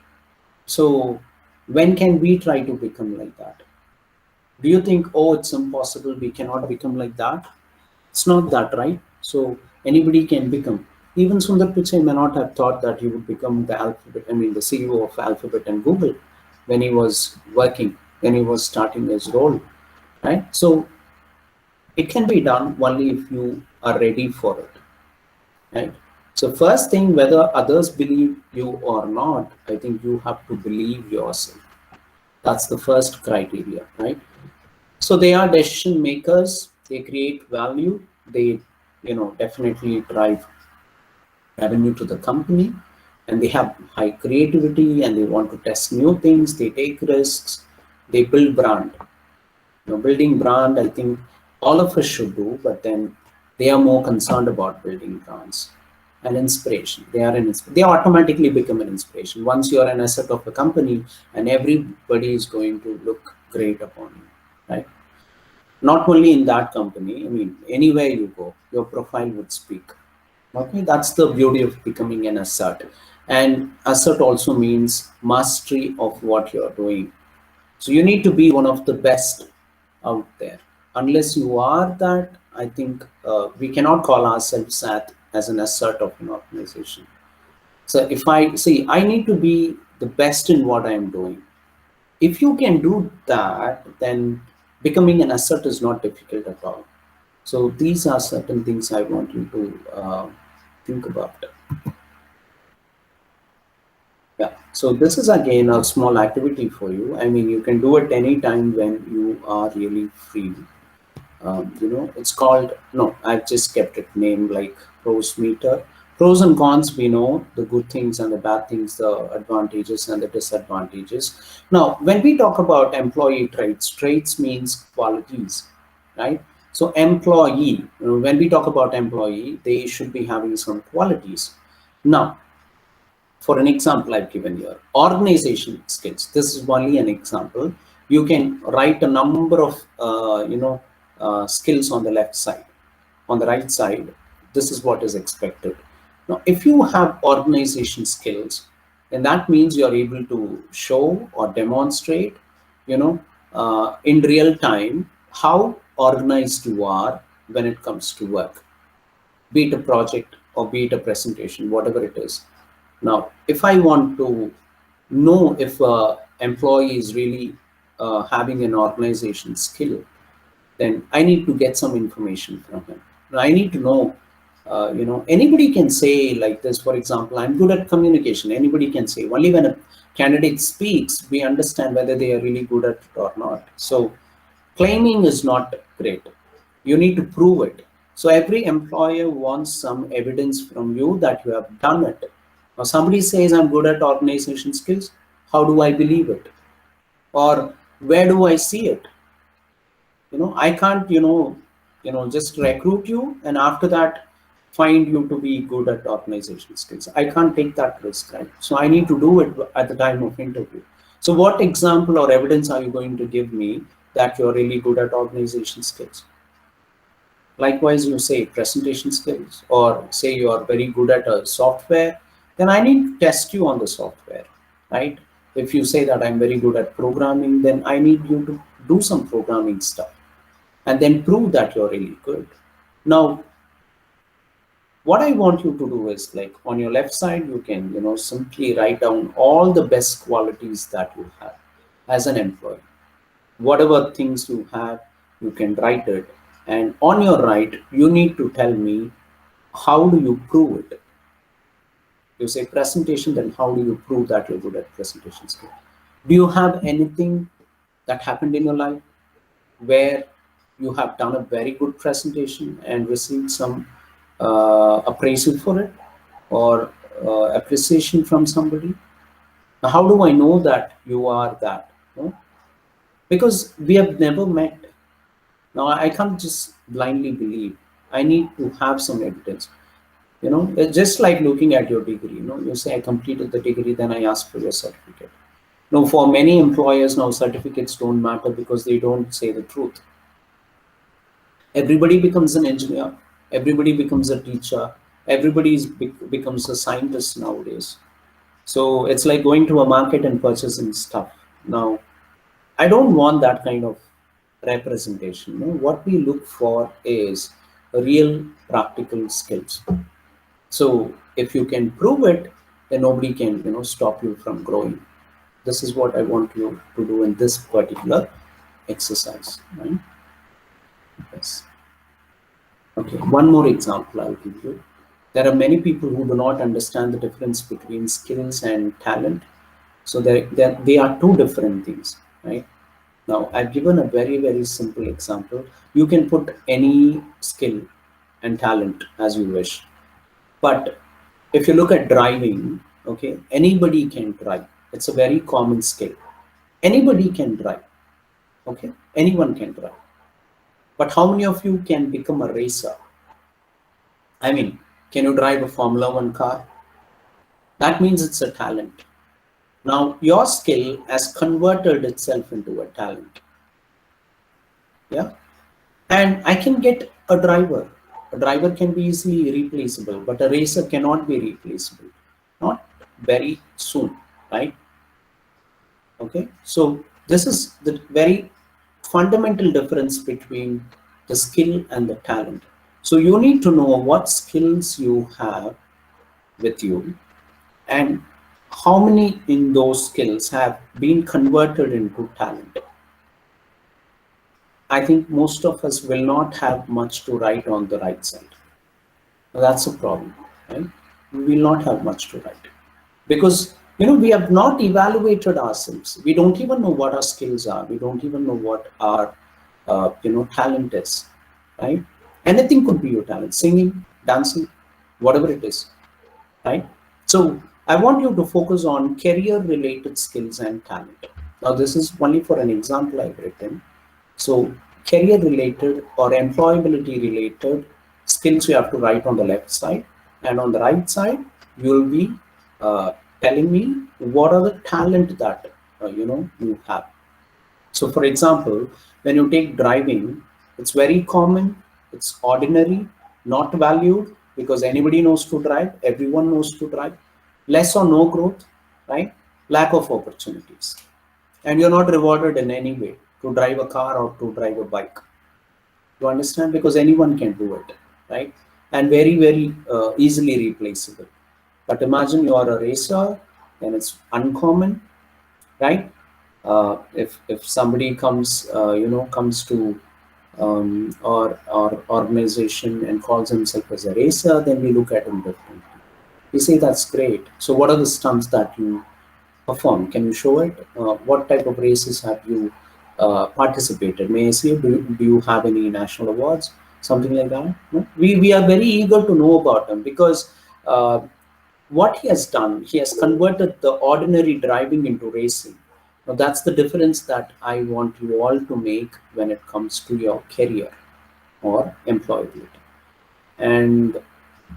So when can we try to become like that? Do you think, oh, it's impossible, we cannot become like that? It's not that, right? So anybody can become. Even Sundar Pichai may not have thought that he would become the CEO of Alphabet and Google when he was working, when he was starting his role, right? So it can be done only if you are ready for it, right? So first thing, whether others believe you or not, I think you have to believe yourself. That's the first criteria, right? So they are decision makers. They create value. They, definitely drive revenue to the company, and they have high creativity and they want to test new things. They take risks. They build brand. Building brand, I think all of us should do, but then they are more concerned about building brands and inspiration. They automatically become an inspiration. Once you're an asset of a company, and everybody is going to look great upon you, right? Not only in that company, I mean, anywhere you go, your profile would speak. Okay, that's the beauty of becoming an asset. And asset also means mastery of what you're doing. So you need to be one of the best out there. Unless you are that, I think we cannot call ourselves as an asset of an organization. So if I see, I need to be the best in what I'm doing. If you can do that, then Becoming an asset is not difficult at all. So these are certain things I want you to think about. Yeah. So this is again a small activity for you. I mean, you can do it anytime when you are really free. It's called, no, I've just kept it named like pros meter. Pros and cons, we know the good things and the bad things, the advantages and the disadvantages. Now, when we talk about employee traits means qualities, right? So employee, when we talk about employee, they should be having some qualities. Now, for an example I've given here, organization skills. This is only an example. You can write a number of skills on the left side. On the right side, this is what is expected. Now, if you have organization skills, then that means you are able to show or demonstrate, in real time how organized you are when it comes to work, be it a project or be it a presentation, whatever it is. Now, if I want to know if an employee is really having an organization skill, then I need to get some information from him. I need to know, anybody can say like this, for example, I'm good at communication. Anybody can say, only when a candidate speaks, we understand whether they are really good at it or not. So claiming is not great. You need to prove it. So every employer wants some evidence from you that you have done it. Now somebody says I'm good at organization skills. How do I believe it? Or where do I see it? I can't, just recruit you and after that find you to be good at organization skills. I can't take that risk, right? So I need to do it at the time of interview. So what example or evidence are you going to give me that you're really good at organization skills? Likewise, you say presentation skills or say you are very good at a software, then I need to test you on the software, right? If you say that I'm very good at programming, then I need you to do some programming stuff and then prove that you're really good. Now, what I want you to do is like on your left side, you can, simply write down all the best qualities that you have as an employee. Whatever things you have, you can write it. And on your right, you need to tell me how do you prove it? You say presentation, then how do you prove that you're good at presentation skills? Do you have anything that happened in your life where you have done a very good presentation and received some appraisal for it or appreciation from somebody? Now, how do I know that you are that? Because we have never met. Now, I can't just blindly believe. I need to have some evidence. It's just like looking at your degree. You say I completed the degree, then I ask for your certificate. No, for many employers now, certificates don't matter because they don't say the truth. Everybody becomes an engineer. Everybody becomes a teacher. Everybody becomes a scientist nowadays. So it's like going to a market and purchasing stuff. Now, I don't want that kind of representation. What we look for is real practical skills. So if you can prove it, then nobody can, stop you from growing. This is what I want you to do in this particular exercise, right? Yes. Okay, one more example I'll give you. There are many people who do not understand the difference between skills and talent. So they are two different things, right? Now, I've given a very, very simple example. You can put any skill and talent as you wish. But if you look at driving, okay, anybody can drive. It's a very common skill. Anybody can drive, okay? Anyone can drive. But how many of you can become a racer? I mean, can you drive a Formula One car? That means it's a talent. Now, your skill has converted itself into a talent. Yeah. And I can get a driver. A driver can be easily replaceable, but a racer cannot be replaceable. Not very soon, right? Okay. So this is the very fundamental difference between the skill and the talent. So you need to know what skills you have with you and how many in those skills have been converted into talent. I think most of us will not have much to write on the right side. That's a problem, right? We will not have much to write because we have not evaluated ourselves. We don't even know what our skills are. We don't even know what our talent is, right? Anything could be your talent: singing, dancing, whatever it is, right? So I want you to focus on career related skills and talent. Now, this is only for an example I've written. So career related or employability related skills you have to write on the left side, and on the right side you will be uh, telling me what are the talent that you have. So for example, when you take driving, it's very common, it's ordinary, not valued because anybody knows to drive, everyone knows to drive, less or no growth, right? Lack of opportunities. And you're not rewarded in any way to drive a car or to drive a bike. You understand? Because anyone can do it, right? And very, very easily replaceable. But imagine you are a racer, then it's uncommon, right? If somebody comes to our organization and calls himself as a racer, then we look at him differently. We say that's great. So what are the stunts that you perform? Can you show it? What type of races have you participated? May I see? Do you have any national awards? Something like that. No? We are very eager to know about them because what he has done, he has converted the ordinary driving into racing. Now that's the difference that I want you all to make when it comes to your career or employability. And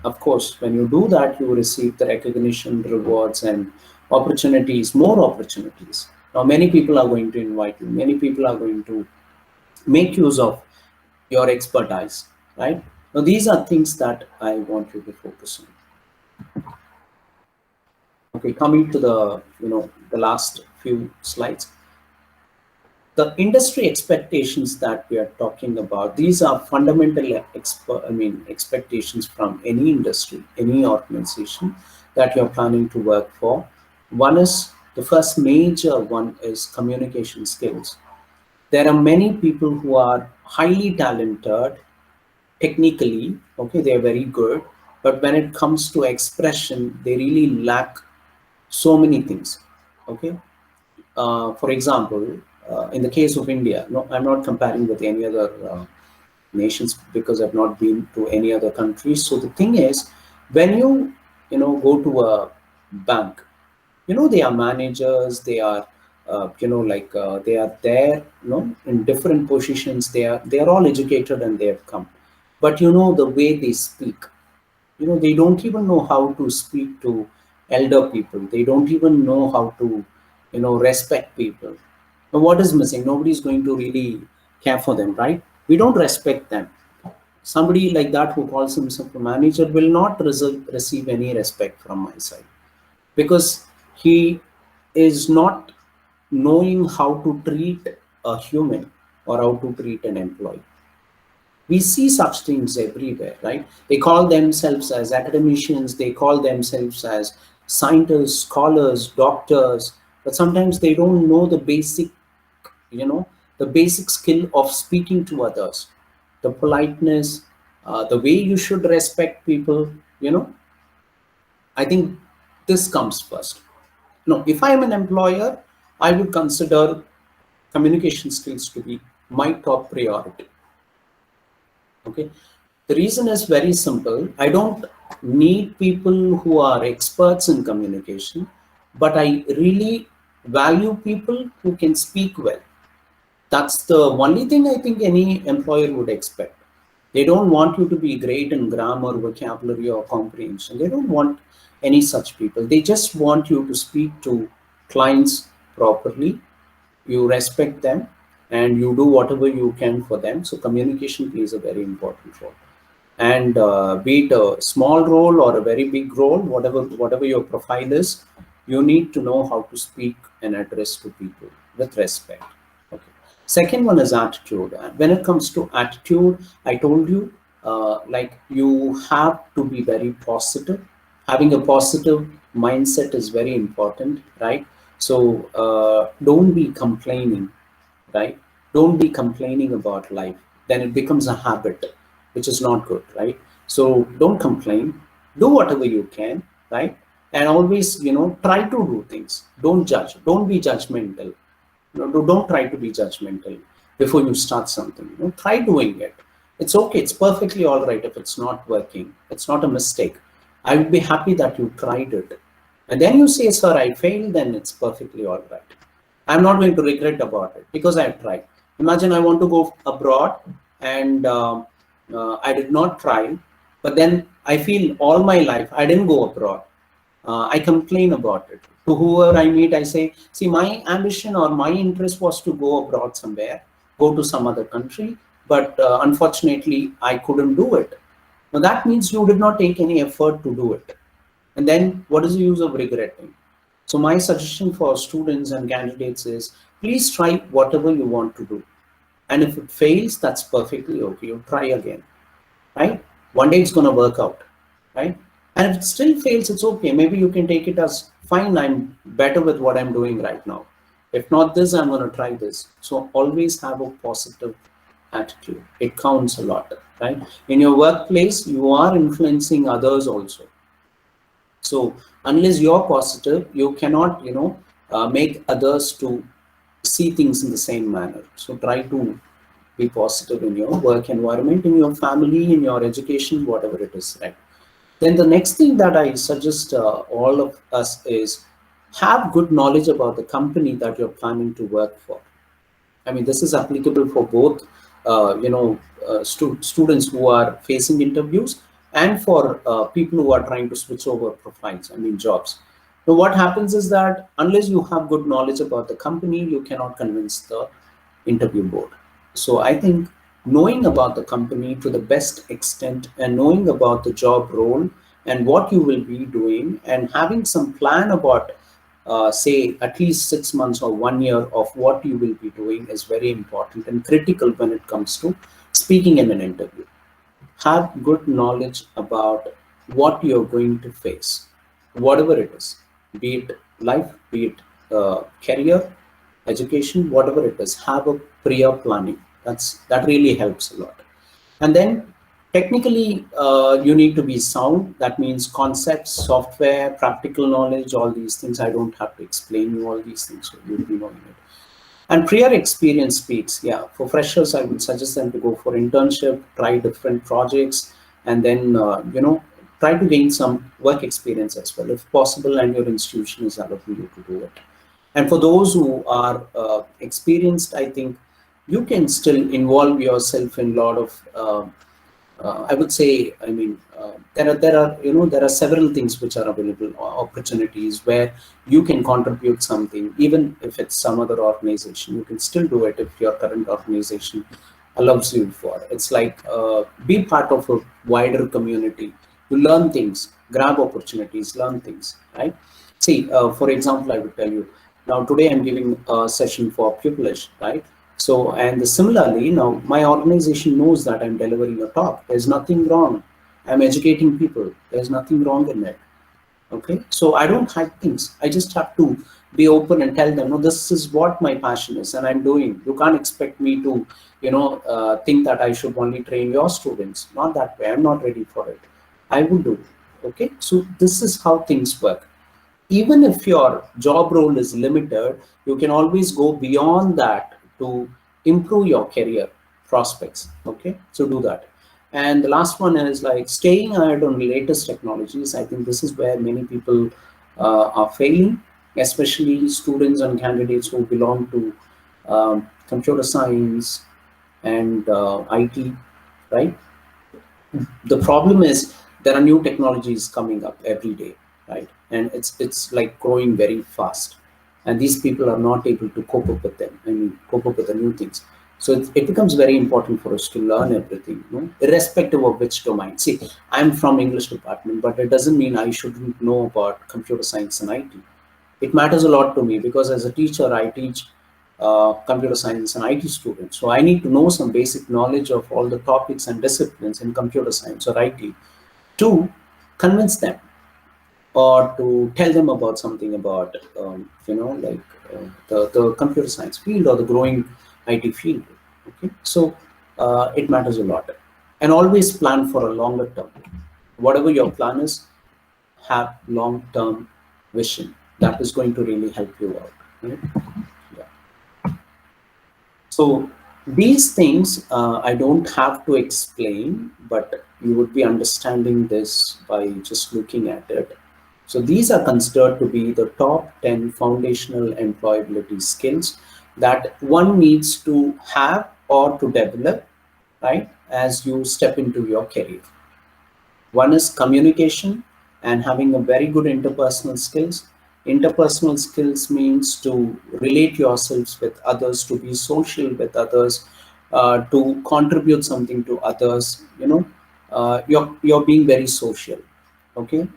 of course, when you do that, you receive the recognition, rewards, and opportunities, more opportunities. Now, many people are going to invite you, many people are going to make use of your expertise, right? Now, these are things that I want you to focus on. Okay, coming to the last few slides. The industry expectations that we are talking about, these are fundamental expectations from any industry, any organization that you're planning to work for. One is, the first major one is communication skills. There are many people who are highly talented technically, okay, they're very good, but when it comes to expression, they really lack so many things, okay. For example, in the case of India, no, I'm not comparing with any other nations because I've not been to any other countries. So the thing is, when you go to a bank, they are managers, they are they are there, in different positions. They are all educated and they have come, but the way they speak, they don't even know how to speak to elder people. They don't even know how to respect people. Now what is missing? Nobody is going to really care for them, right? We don't respect them. Somebody like that who calls himself a manager will not receive any respect from my side because he is not knowing how to treat a human or how to treat an employee. We see such things everywhere, right? They call themselves as academicians, they call themselves as scientists, scholars, doctors, but sometimes they don't know you know the basic skill of speaking to others, the politeness, the way you should respect people. I think this comes first. If I am an employer, I would consider communication skills to be my top priority. Okay, the reason is very simple. I don't need people who are experts in communication, but I really value people who can speak well. That's the only thing I think any employer would expect. They don't want you to be great in grammar, vocabulary, or comprehension. They don't want any such people. They just want you to speak to clients properly, you respect them, and you do whatever you can for them. So communication plays a very important role. And be it a small role or a very big role, whatever your profile is, you need to know how to speak and address to people with respect. Okay. Second one is attitude. And when it comes to attitude, I told you, like you have to be very positive. Having a positive mindset is very important, right? So don't be complaining, right? Don't be complaining about life. Then it becomes a habit, which is not good, right? So don't complain. Do whatever you can, right? And always, try to do things. Don't judge. Don't be judgmental. Don't try to be judgmental before you start something. Try doing it. It's okay. It's perfectly all right if it's not working. It's not a mistake. I would be happy that you tried it. And then you say, sir, I failed, then it's perfectly all right. I'm not going to regret about it because I've tried. Imagine I want to go abroad and I did not try, but then I feel all my life I didn't go abroad. I complain about it. To whoever I meet, I say, see, my ambition or my interest was to go abroad somewhere, go to some other country, but unfortunately, I couldn't do it. Now, that means you did not take any effort to do it. And then what is the use of regretting? So my suggestion for students and candidates is please try whatever you want to do. And if it fails, that's perfectly okay. You try again, right? One day it's going to work out, right? And if it still fails, it's okay. Maybe you can take it as fine, I'm better with what I'm doing right now. If not this, I'm going to try this. So always have a positive attitude. It counts a lot, right? In your workplace, you are influencing others also. So unless you're positive, you cannot, make others to see things in the same manner. So try to be positive in your work environment, in your family, in your education, whatever it is, right? Then the next thing that I suggest all of us is have good knowledge about the company that you're planning to work for. I mean, this is applicable for both, students who are facing interviews and for people who are trying to switch over profiles, I mean, jobs. So what happens is that unless you have good knowledge about the company, you cannot convince the interview board. So I think knowing about the company to the best extent and knowing about the job role and what you will be doing and having some plan about say at least 6 months or 1 year of what you will be doing is very important and critical when it comes to speaking in an interview. Have good knowledge about what you're going to face, whatever it is, be it life, be it career, education, whatever it is. Have a prior planning. That really helps a lot. And then technically, you need to be sound. That means concepts, software, practical knowledge, all these things. I don't have to explain you all these things, so you'll be knowing it. And prior experience speaks. Yeah, for freshers, I would suggest them to go for internship, try different projects, and then try to gain some work experience as well, if possible, and your institution is allowing you to do it. And for those who are experienced, I think you can still involve yourself in a lot of I would say, I mean, there are several things which are available, opportunities where you can contribute something, even if it's some other organization. You can still do it if your current organization allows you for. It's like be part of a wider community. You learn things, grab opportunities, learn things, right? See, for example, I would tell you now today I'm giving a session for pupillage, right? So, and similarly, now my organization knows that I'm delivering a talk. There's nothing wrong. I'm educating people. There's nothing wrong in it. Okay. So I don't hide things. I just have to be open and tell them, no, this is what my passion is and I'm doing. You can't expect me to, think that I should only train your students. Not that way. I'm not ready for it. I will do. Okay. So this is how things work. Even if your job role is limited, you can always go beyond that to improve your career prospects. Okay, so do that. And the last one is like staying ahead on the latest technologies. I think this is where many people are failing, especially students and candidates who belong to computer science and IT, right? The problem is there are new technologies coming up every day, right? And it's like growing very fast, and these people are not able to cope up with them. I mean, cope up with the new things. So it becomes very important for us to learn everything, irrespective of which domain. See, I'm from English department, but it doesn't mean I shouldn't know about computer science and IT. It matters a lot to me because as a teacher, I teach computer science and IT students. So I need to know some basic knowledge of all the topics and disciplines in computer science or IT to convince them or to tell them about something about, the computer science field or the growing IT field. Okay, so it matters a lot, and always plan for a longer term. Whatever your plan is, have long-term vision. That is going to really help you out. Right? Yeah. So these things I don't have to explain, but you would be understanding this by just looking at it. So these are considered to be the top 10 foundational employability skills that one needs to have or to develop, right, as you step into your career. One is communication and having a very good interpersonal skills. Interpersonal skills means to relate yourselves with others, to be social with others, to contribute something to others. You're being very social. Okay,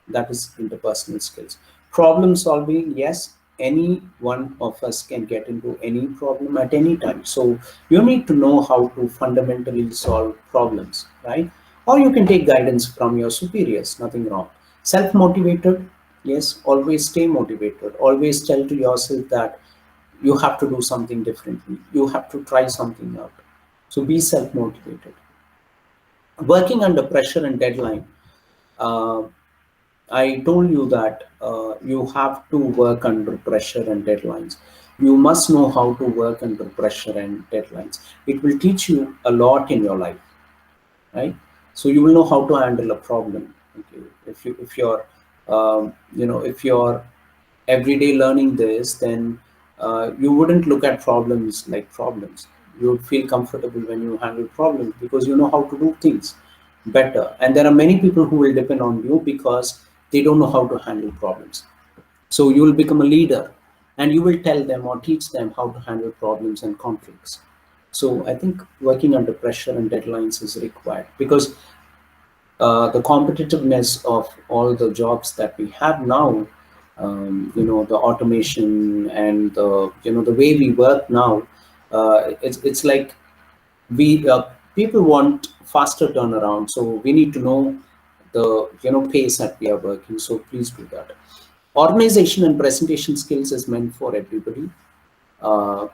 that is interpersonal skills. Problem solving, yes, any one of us can get into any problem at any time. So you need to know how to fundamentally solve problems, right? Or you can take guidance from your superiors, nothing wrong. Self motivated, yes, always stay motivated. Always tell to yourself that you have to do something differently, you have to try something out. So be self motivated. Working under pressure and deadline, uh, I told you that you have to work under pressure and deadlines. You must know how to work under pressure and deadlines. It will teach you a lot in your life, right? So you will know how to handle a problem. Okay? If you're everyday learning this, then you wouldn't look at problems like problems. You would feel comfortable when you handle problems because you know how to do things better. And there are many people who will depend on you because they don't know how to handle problems. So you will become a leader and you will tell them or teach them how to handle problems and conflicts. So I think working under pressure and deadlines is required because the competitiveness of all the jobs that we have now, the automation and the way we work now, it's like we people want faster turnaround. So we need to know the pace that we are working. So please do that. Organization and presentation skills is meant for everybody,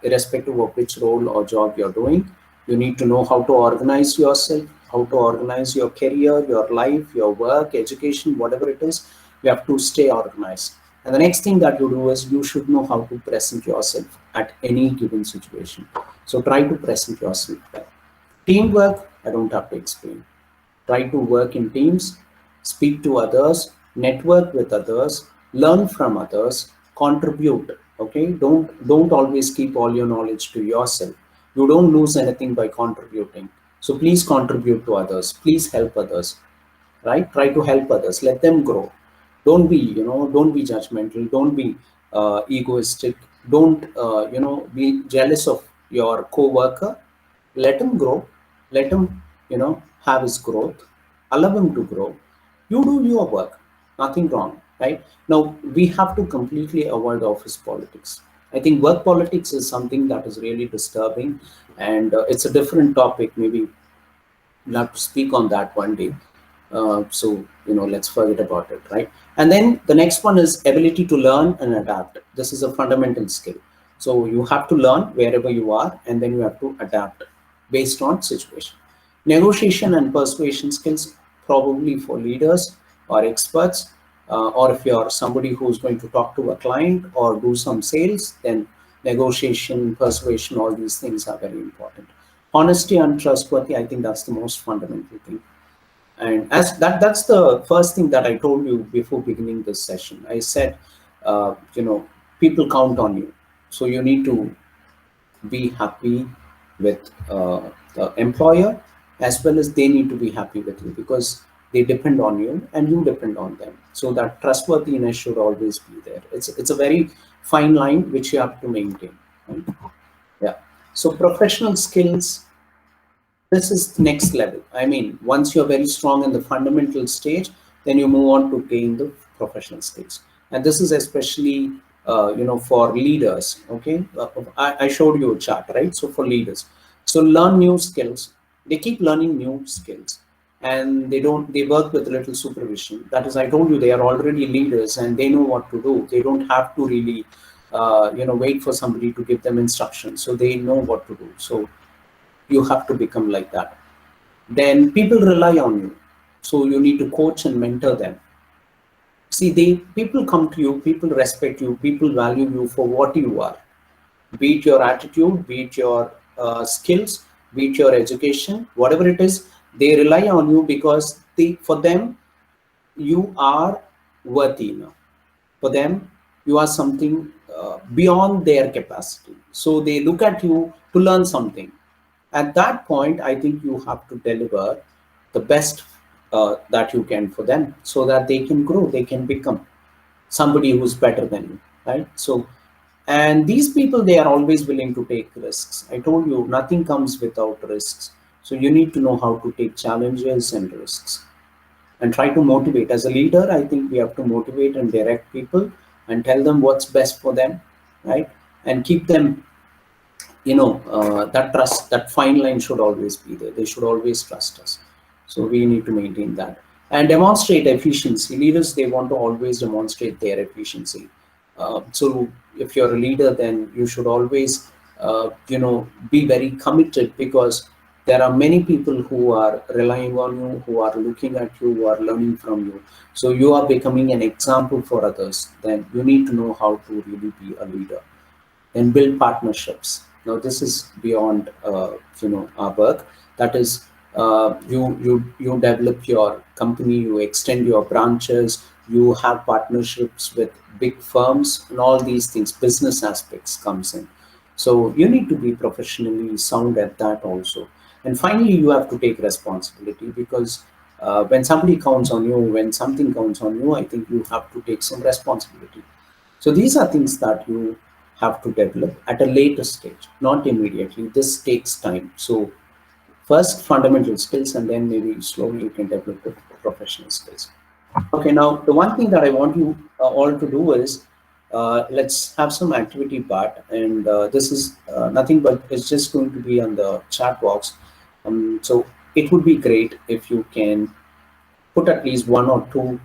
irrespective of which role or job you're doing. You need to know how to organize yourself, how to organize your career, your life, your work, education, whatever it is. You have to stay organized. And the next thing that you do is you should know how to present yourself at any given situation. So try to present yourself well. Teamwork, I don't have to explain. Try to work in teams, speak to others, network with others, learn from others, contribute. Okay, don't always keep all your knowledge to yourself. You don't lose anything by contributing. So please contribute to others. Please help others. Right? Try to help others. Let them grow. Don't be judgmental. Don't be egoistic. Don't be jealous of your co-worker. Let him grow. Let him have his growth. Allow him to grow. You do your work. Nothing wrong, right? Now we have to completely avoid office politics. I think work politics is something that is really disturbing, and it's a different topic. Maybe we'll have to speak on that one day. So let's forget about it, right? And then the next one is ability to learn and adapt. This is a fundamental skill. So you have to learn wherever you are, and then you have to adapt based on situation. Negotiation and persuasion skills, probably for leaders or experts, or if you're somebody who's going to talk to a client or do some sales, then negotiation, persuasion, all these things are very important. Honesty and trustworthy, I think that's the most fundamental thing. And that's the first thing that I told you before beginning this session. I said, people count on you. So you need to be happy with the employer, as well as they need to be happy with you because they depend on you and you depend on them. So that trustworthiness should always be there. It's a very fine line which you have to maintain. Right? Yeah. So professional skills, this is next level. I mean, once you're very strong in the fundamental stage, then you move on to gain the professional skills. And this is especially, for leaders. Okay, I showed you a chart, right? So for leaders, so learn new skills. They keep learning new skills, and they work with little supervision. That is, I told you, they are already leaders and they know what to do. They don't have to really wait for somebody to give them instructions. So they know what to do. So you have to become like that. Then people rely on you. So you need to coach and mentor them. See, people come to you, people respect you, people value you for what you are. Be it your attitude, be it your skills, be it your education, whatever it is, they rely on you because for them, you are worthy enough. For them, you are something beyond their capacity. So they look at you to learn something. At that point, I think you have to deliver the best that you can for them so that they can grow, they can become somebody who's better than you, right? So, and these people, they are always willing to take risks. I told you, nothing comes without risks. So you need to know how to take challenges and risks and try to motivate. As a leader, I think we have to motivate and direct people and tell them what's best for them, right? And keep them, that trust, that fine line should always be there. They should always trust us. So we need to maintain that and demonstrate efficiency. Leaders, they want to always demonstrate their efficiency. So if you're a leader, then you should always, be very committed, because there are many people who are relying on you, who are looking at you, who are learning from you. So you are becoming an example for others. Then you need to know how to really be a leader and build partnerships. Now, this is beyond our work. That is, you develop your company, you extend your branches, you have partnerships with big firms, and all these things. Business aspects comes in. So you need to be professionally sound at that also. And finally, you have to take responsibility, because when somebody counts on you, when something counts on you, I think you have to take some responsibility. So these are things that you have to develop at a later stage, not immediately. This takes time. So first fundamental skills, and then maybe slowly you can develop the professional skills. Okay, now the one thing that I want you all to do is, let's have some activity part, and this is nothing but it's just going to be on the chat box. So it would be great if you can put at least one or two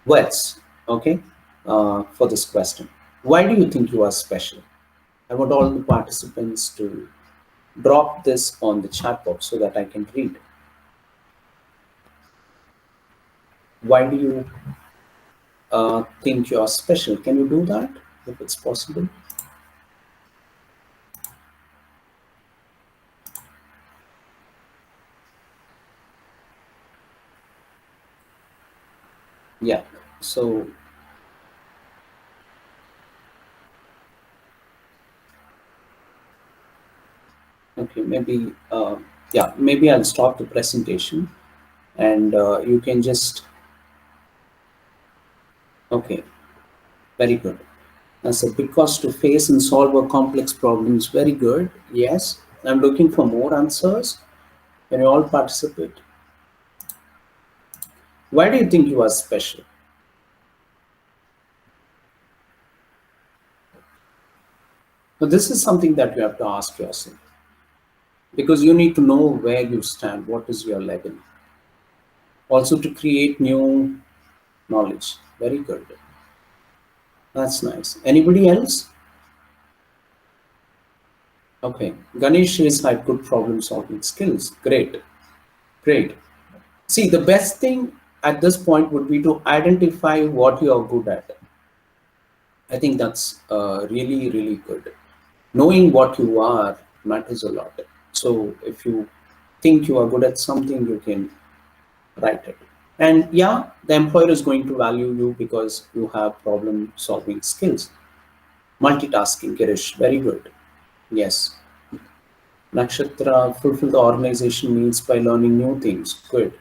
words, okay, for this question. Why do you think you are special? I want all the participants to drop this on the chat box so that I can read. Why do you think you are special? Can you do that if it's possible? Yeah, so okay, maybe yeah, maybe I'll stop the presentation, and you can just, okay, very good. That's a because to face and solve a complex problems. Very good. Yes, I'm looking for more answers. Can you all participate? Why do you think you are special? So this is something that you have to ask yourself, because you need to know where you stand, what is your level. Also to create new knowledge. Very good. That's nice. Anybody else? Okay. Ganesh is like good problem solving skills. Great. Great. See, the best thing at this point would be to identify what you are good at. I think that's really, really good. Knowing what you are matters a lot. So if you think you are good at something, you can write it. And yeah, the employer is going to value you because you have problem solving skills. Multitasking, Girish, very good. Yes. Nakshatra, fulfill the organization needs by learning new things. Good.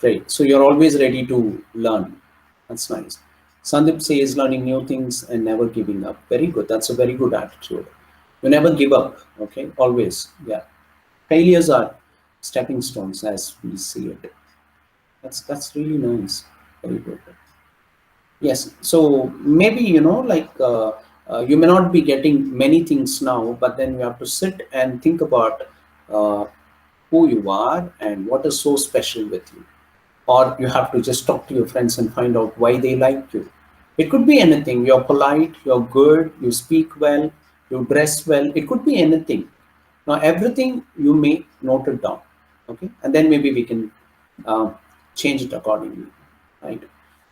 Great. So you're always ready to learn. That's nice. Sandip says learning new things and never giving up. Very good. That's a very good attitude. You never give up. Okay. Always. Yeah. Failures are stepping stones as we see it. That's really nice. Very good. Yes. So maybe, you may not be getting many things now, but then you have to sit and think about uh, who you are and what is so special with you. Or you have to just talk to your friends and find out why they like you. It could be anything. You're polite, you're good, you speak well, you dress well. It could be anything. Now, everything you may note it down, okay? And then maybe we can uh, change it accordingly, right?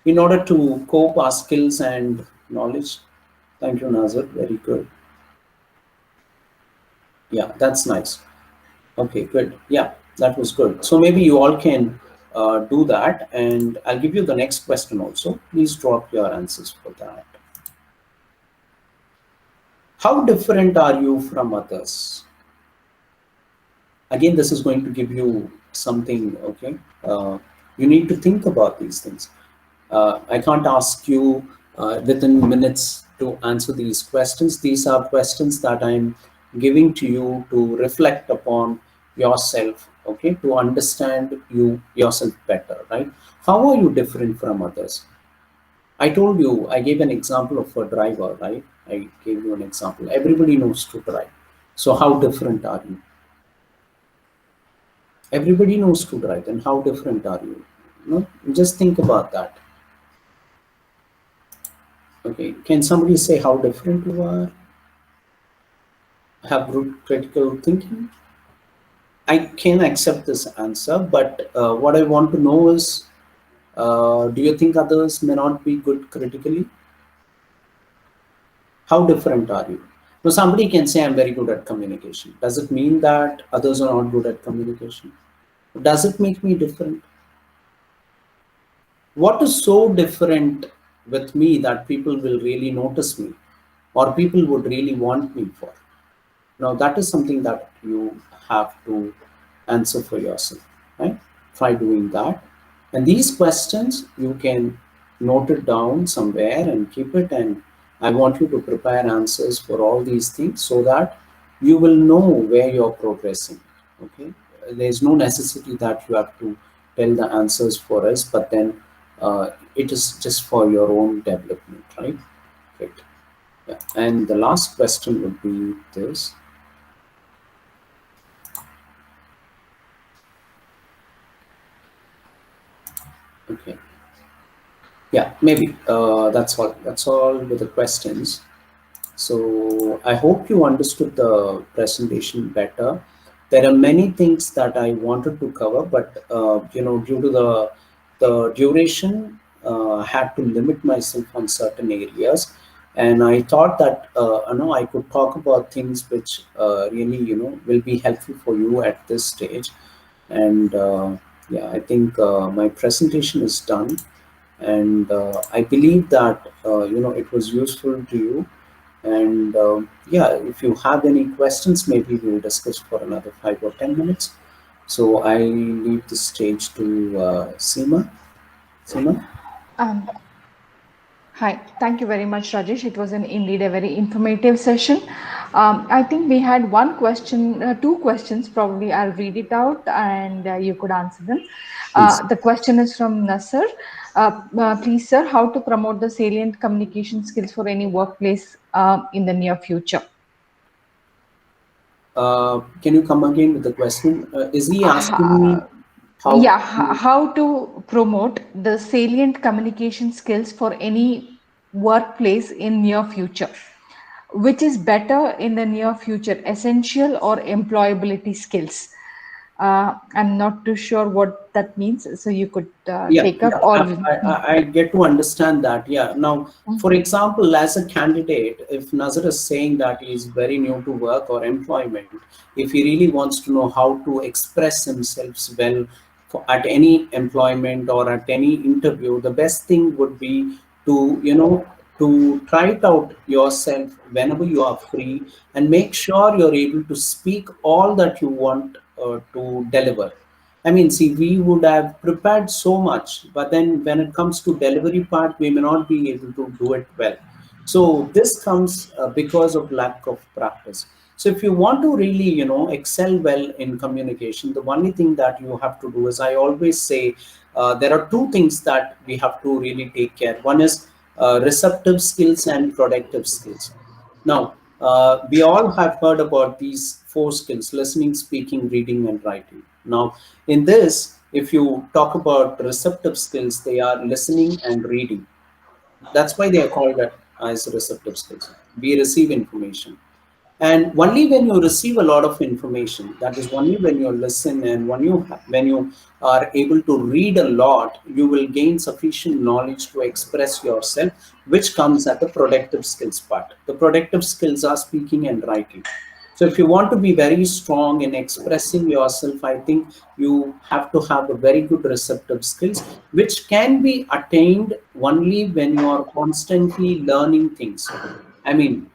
In order to cope our skills and knowledge. Thank you, Nazar. Very good. Yeah, that's nice. Okay, good. Yeah, that was good. So maybe you all can do that, and I'll give you the next question also. Please drop your answers for that. How different are you from others? Again, this is going to give you something, okay? You need to think about these things. I can't ask you within minutes to answer these questions. These are questions that I'm giving to you to reflect upon yourself, okay, to understand you yourself better, right? How are you different from others? I told you, I gave an example of a driver, right? I gave you an example. Everybody knows to drive. So how different are you? Everybody knows to drive, and how different are you? No, just think about that. Okay, can somebody say how different you are? Have good critical thinking? I can accept this answer, but what I want to know is, do you think others may not be good critically? How different are you? So somebody can say I'm very good at communication. Does it mean that others are not good at communication? Does it make me different? What is so different with me that people will really notice me or people would really want me for? Now, that is something that you have to answer for yourself, right? Try doing that. And these questions, you can note it down somewhere and keep it. And I want you to prepare answers for all these things so that you will know where you're progressing, okay? There's no necessity that you have to tell the answers for us, but then it is just for your own development, right? Great. Yeah. And the last question would be this. Okay. Yeah, maybe that's all. That's all with the questions. So I hope you understood the presentation better. There are many things that I wanted to cover, but due to the duration, I had to limit myself on certain areas, and I thought that I could talk about things which really will be helpful for you at this stage. And yeah, I think my presentation is done, and I believe that it was useful to you. And yeah, if you have any questions, maybe we'll discuss for another 5 or 10 minutes. So I leave the stage to Seema. Seema? Um, Hi, thank you very much, Rajesh. It was indeed a very informative session. I think we had one question, two questions. Probably I'll read it out and you could answer them. Please. The question is from Nasser. Please, sir, how to promote the salient communication skills for any workplace in the near future? Can you come again with the question? Is he asking Uh, me how yeah, to? how to promote the salient communication skills for any workplace in near future? Which is better in the near future, essential or employability skills? I'm not too sure what that means, so you could Yeah, take up yeah, or I get to understand that. Yeah. Now, for example, as a candidate, if Nazar is saying that he is very new to work or employment, if he really wants to know how to express himself well at any employment or at any interview, the best thing would be to, to try it out yourself whenever you are free and make sure you're able to speak all that you want to deliver. I mean, see, we would have prepared so much, but then when it comes to delivery part, we may not be able to do it well. So this comes because of lack of practice. So if you want to really, excel well in communication, the only thing that you have to do is, I always say, there are two things that we have to really take care. One is receptive skills and productive skills. Now, we all have heard about these four skills: listening, speaking, reading, and writing. Now, in this, if you talk about receptive skills, they are listening and reading. That's why they are called as receptive skills. We receive information. And only when you receive a lot of information, that is only when you listen and when you are able to read a lot, you will gain sufficient knowledge to express yourself, which comes at the productive skills part. The productive skills are speaking and writing. So if you want to be very strong in expressing yourself, I think you have to have a very good receptive skills, which can be attained only when you are constantly learning things. I mean,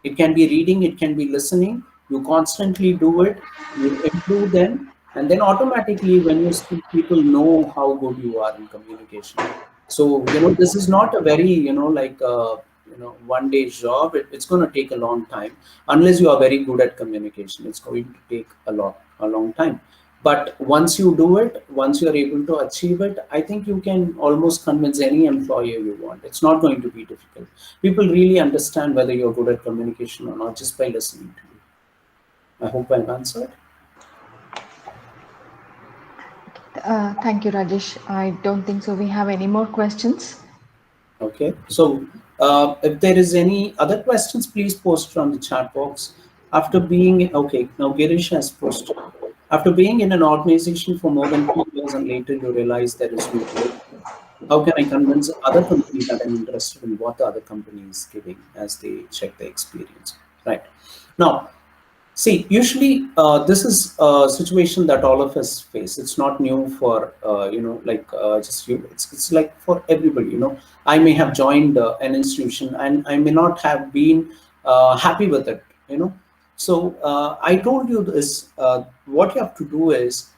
it can be reading, it can be listening. You constantly do it, you improve them, and then automatically, when you speak, people know how good you are in communication. So, this is not a very, like, one day job. It's going to take a long time. Unless you are very good at communication, it's going to take a long time. But once you do it, once you're able to achieve it, I think you can almost convince any employer you want. It's not going to be difficult. People really understand whether you're good at communication or not just by listening to you. I hope I've answered. Thank you, Rajesh. I don't think so. We have any more questions. Okay. So if there is any other questions, please post from the chat box. After being, okay, now Girish has posted. After being in an organization for more than 2 years and later you realize there is no growth, how can I convince other company that I'm interested in what the other company is giving as they check the experience? Right. Now, see, usually this is a situation that all of us face. It's not new for like just you. It's like for everybody. I may have joined an institution and I may not have been happy with it. So I told you this. What you have to do is,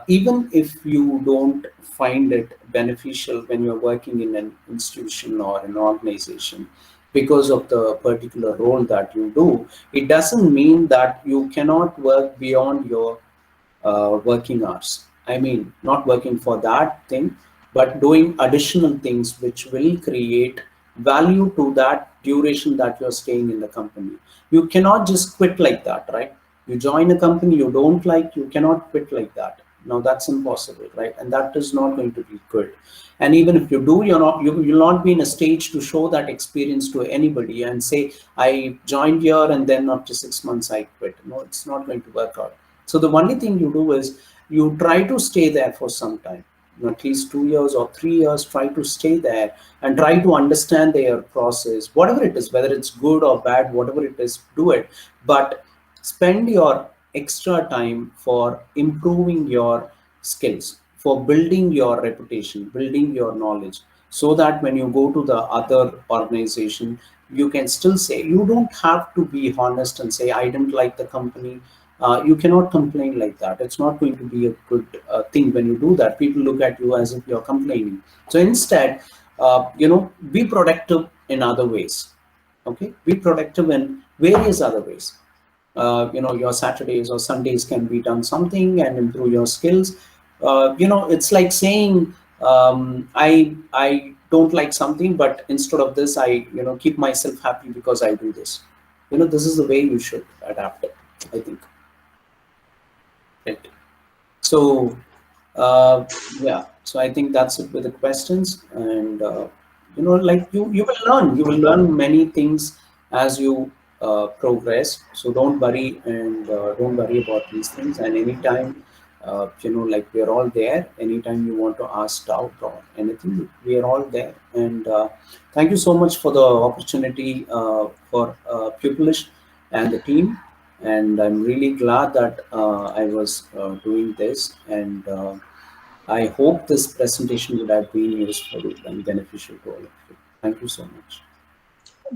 even if you don't find it beneficial when you're working in an institution or an organization, because of the particular role that you do, it doesn't mean that you cannot work beyond your working hours. I mean, not working for that thing, but doing additional things which will create value to that duration that you're staying in the company. You cannot just quit like that, right? You join a company you don't like, you cannot quit like that. Now that's impossible, right? And that is not going to be good. And even if you do, you will not be in a stage to show that experience to anybody and say, I joined here and then after 6 months I quit. No, it's not going to work out. So the only thing you do is you try to stay there for some time, at least 2 years or 3 years. Try to stay there and try to understand their process, whatever it is, whether it's good or bad, whatever it is, do it. But spend your extra time for improving your skills, for building your reputation, building your knowledge, so that when you go to the other organization, you can still say, you don't have to be honest and say, I didn't like the company. You cannot complain like that. It's not going to be a good thing when you do that. People look at you as if you're complaining. So instead, be productive in other ways. Okay, be productive in various other ways. Your Saturdays or Sundays can be done something and improve your skills. It's like saying, I don't like something, but instead of this, I keep myself happy because I do this. This is the way you should adapt it, I think. Right. So yeah, so I think that's it with the questions. And like you will learn many things as you progress. So don't worry, and don't worry about these things. And anytime, like, we are all there. Anytime you want to ask doubt or anything, we are all there. And thank you so much for the opportunity, for Pupilish and the team. And I'm really glad that I was doing this. And I hope this presentation would have been useful and beneficial to all of you. Thank you so much.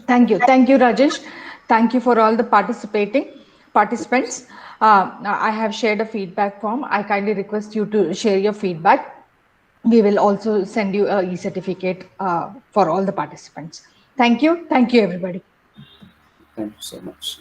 Thank you, Rajesh. Thank you for all the participants. I have shared a feedback form. I kindly request you to share your feedback. We will also send you a e-certificate for all the participants. Thank you, everybody. Thank you so much.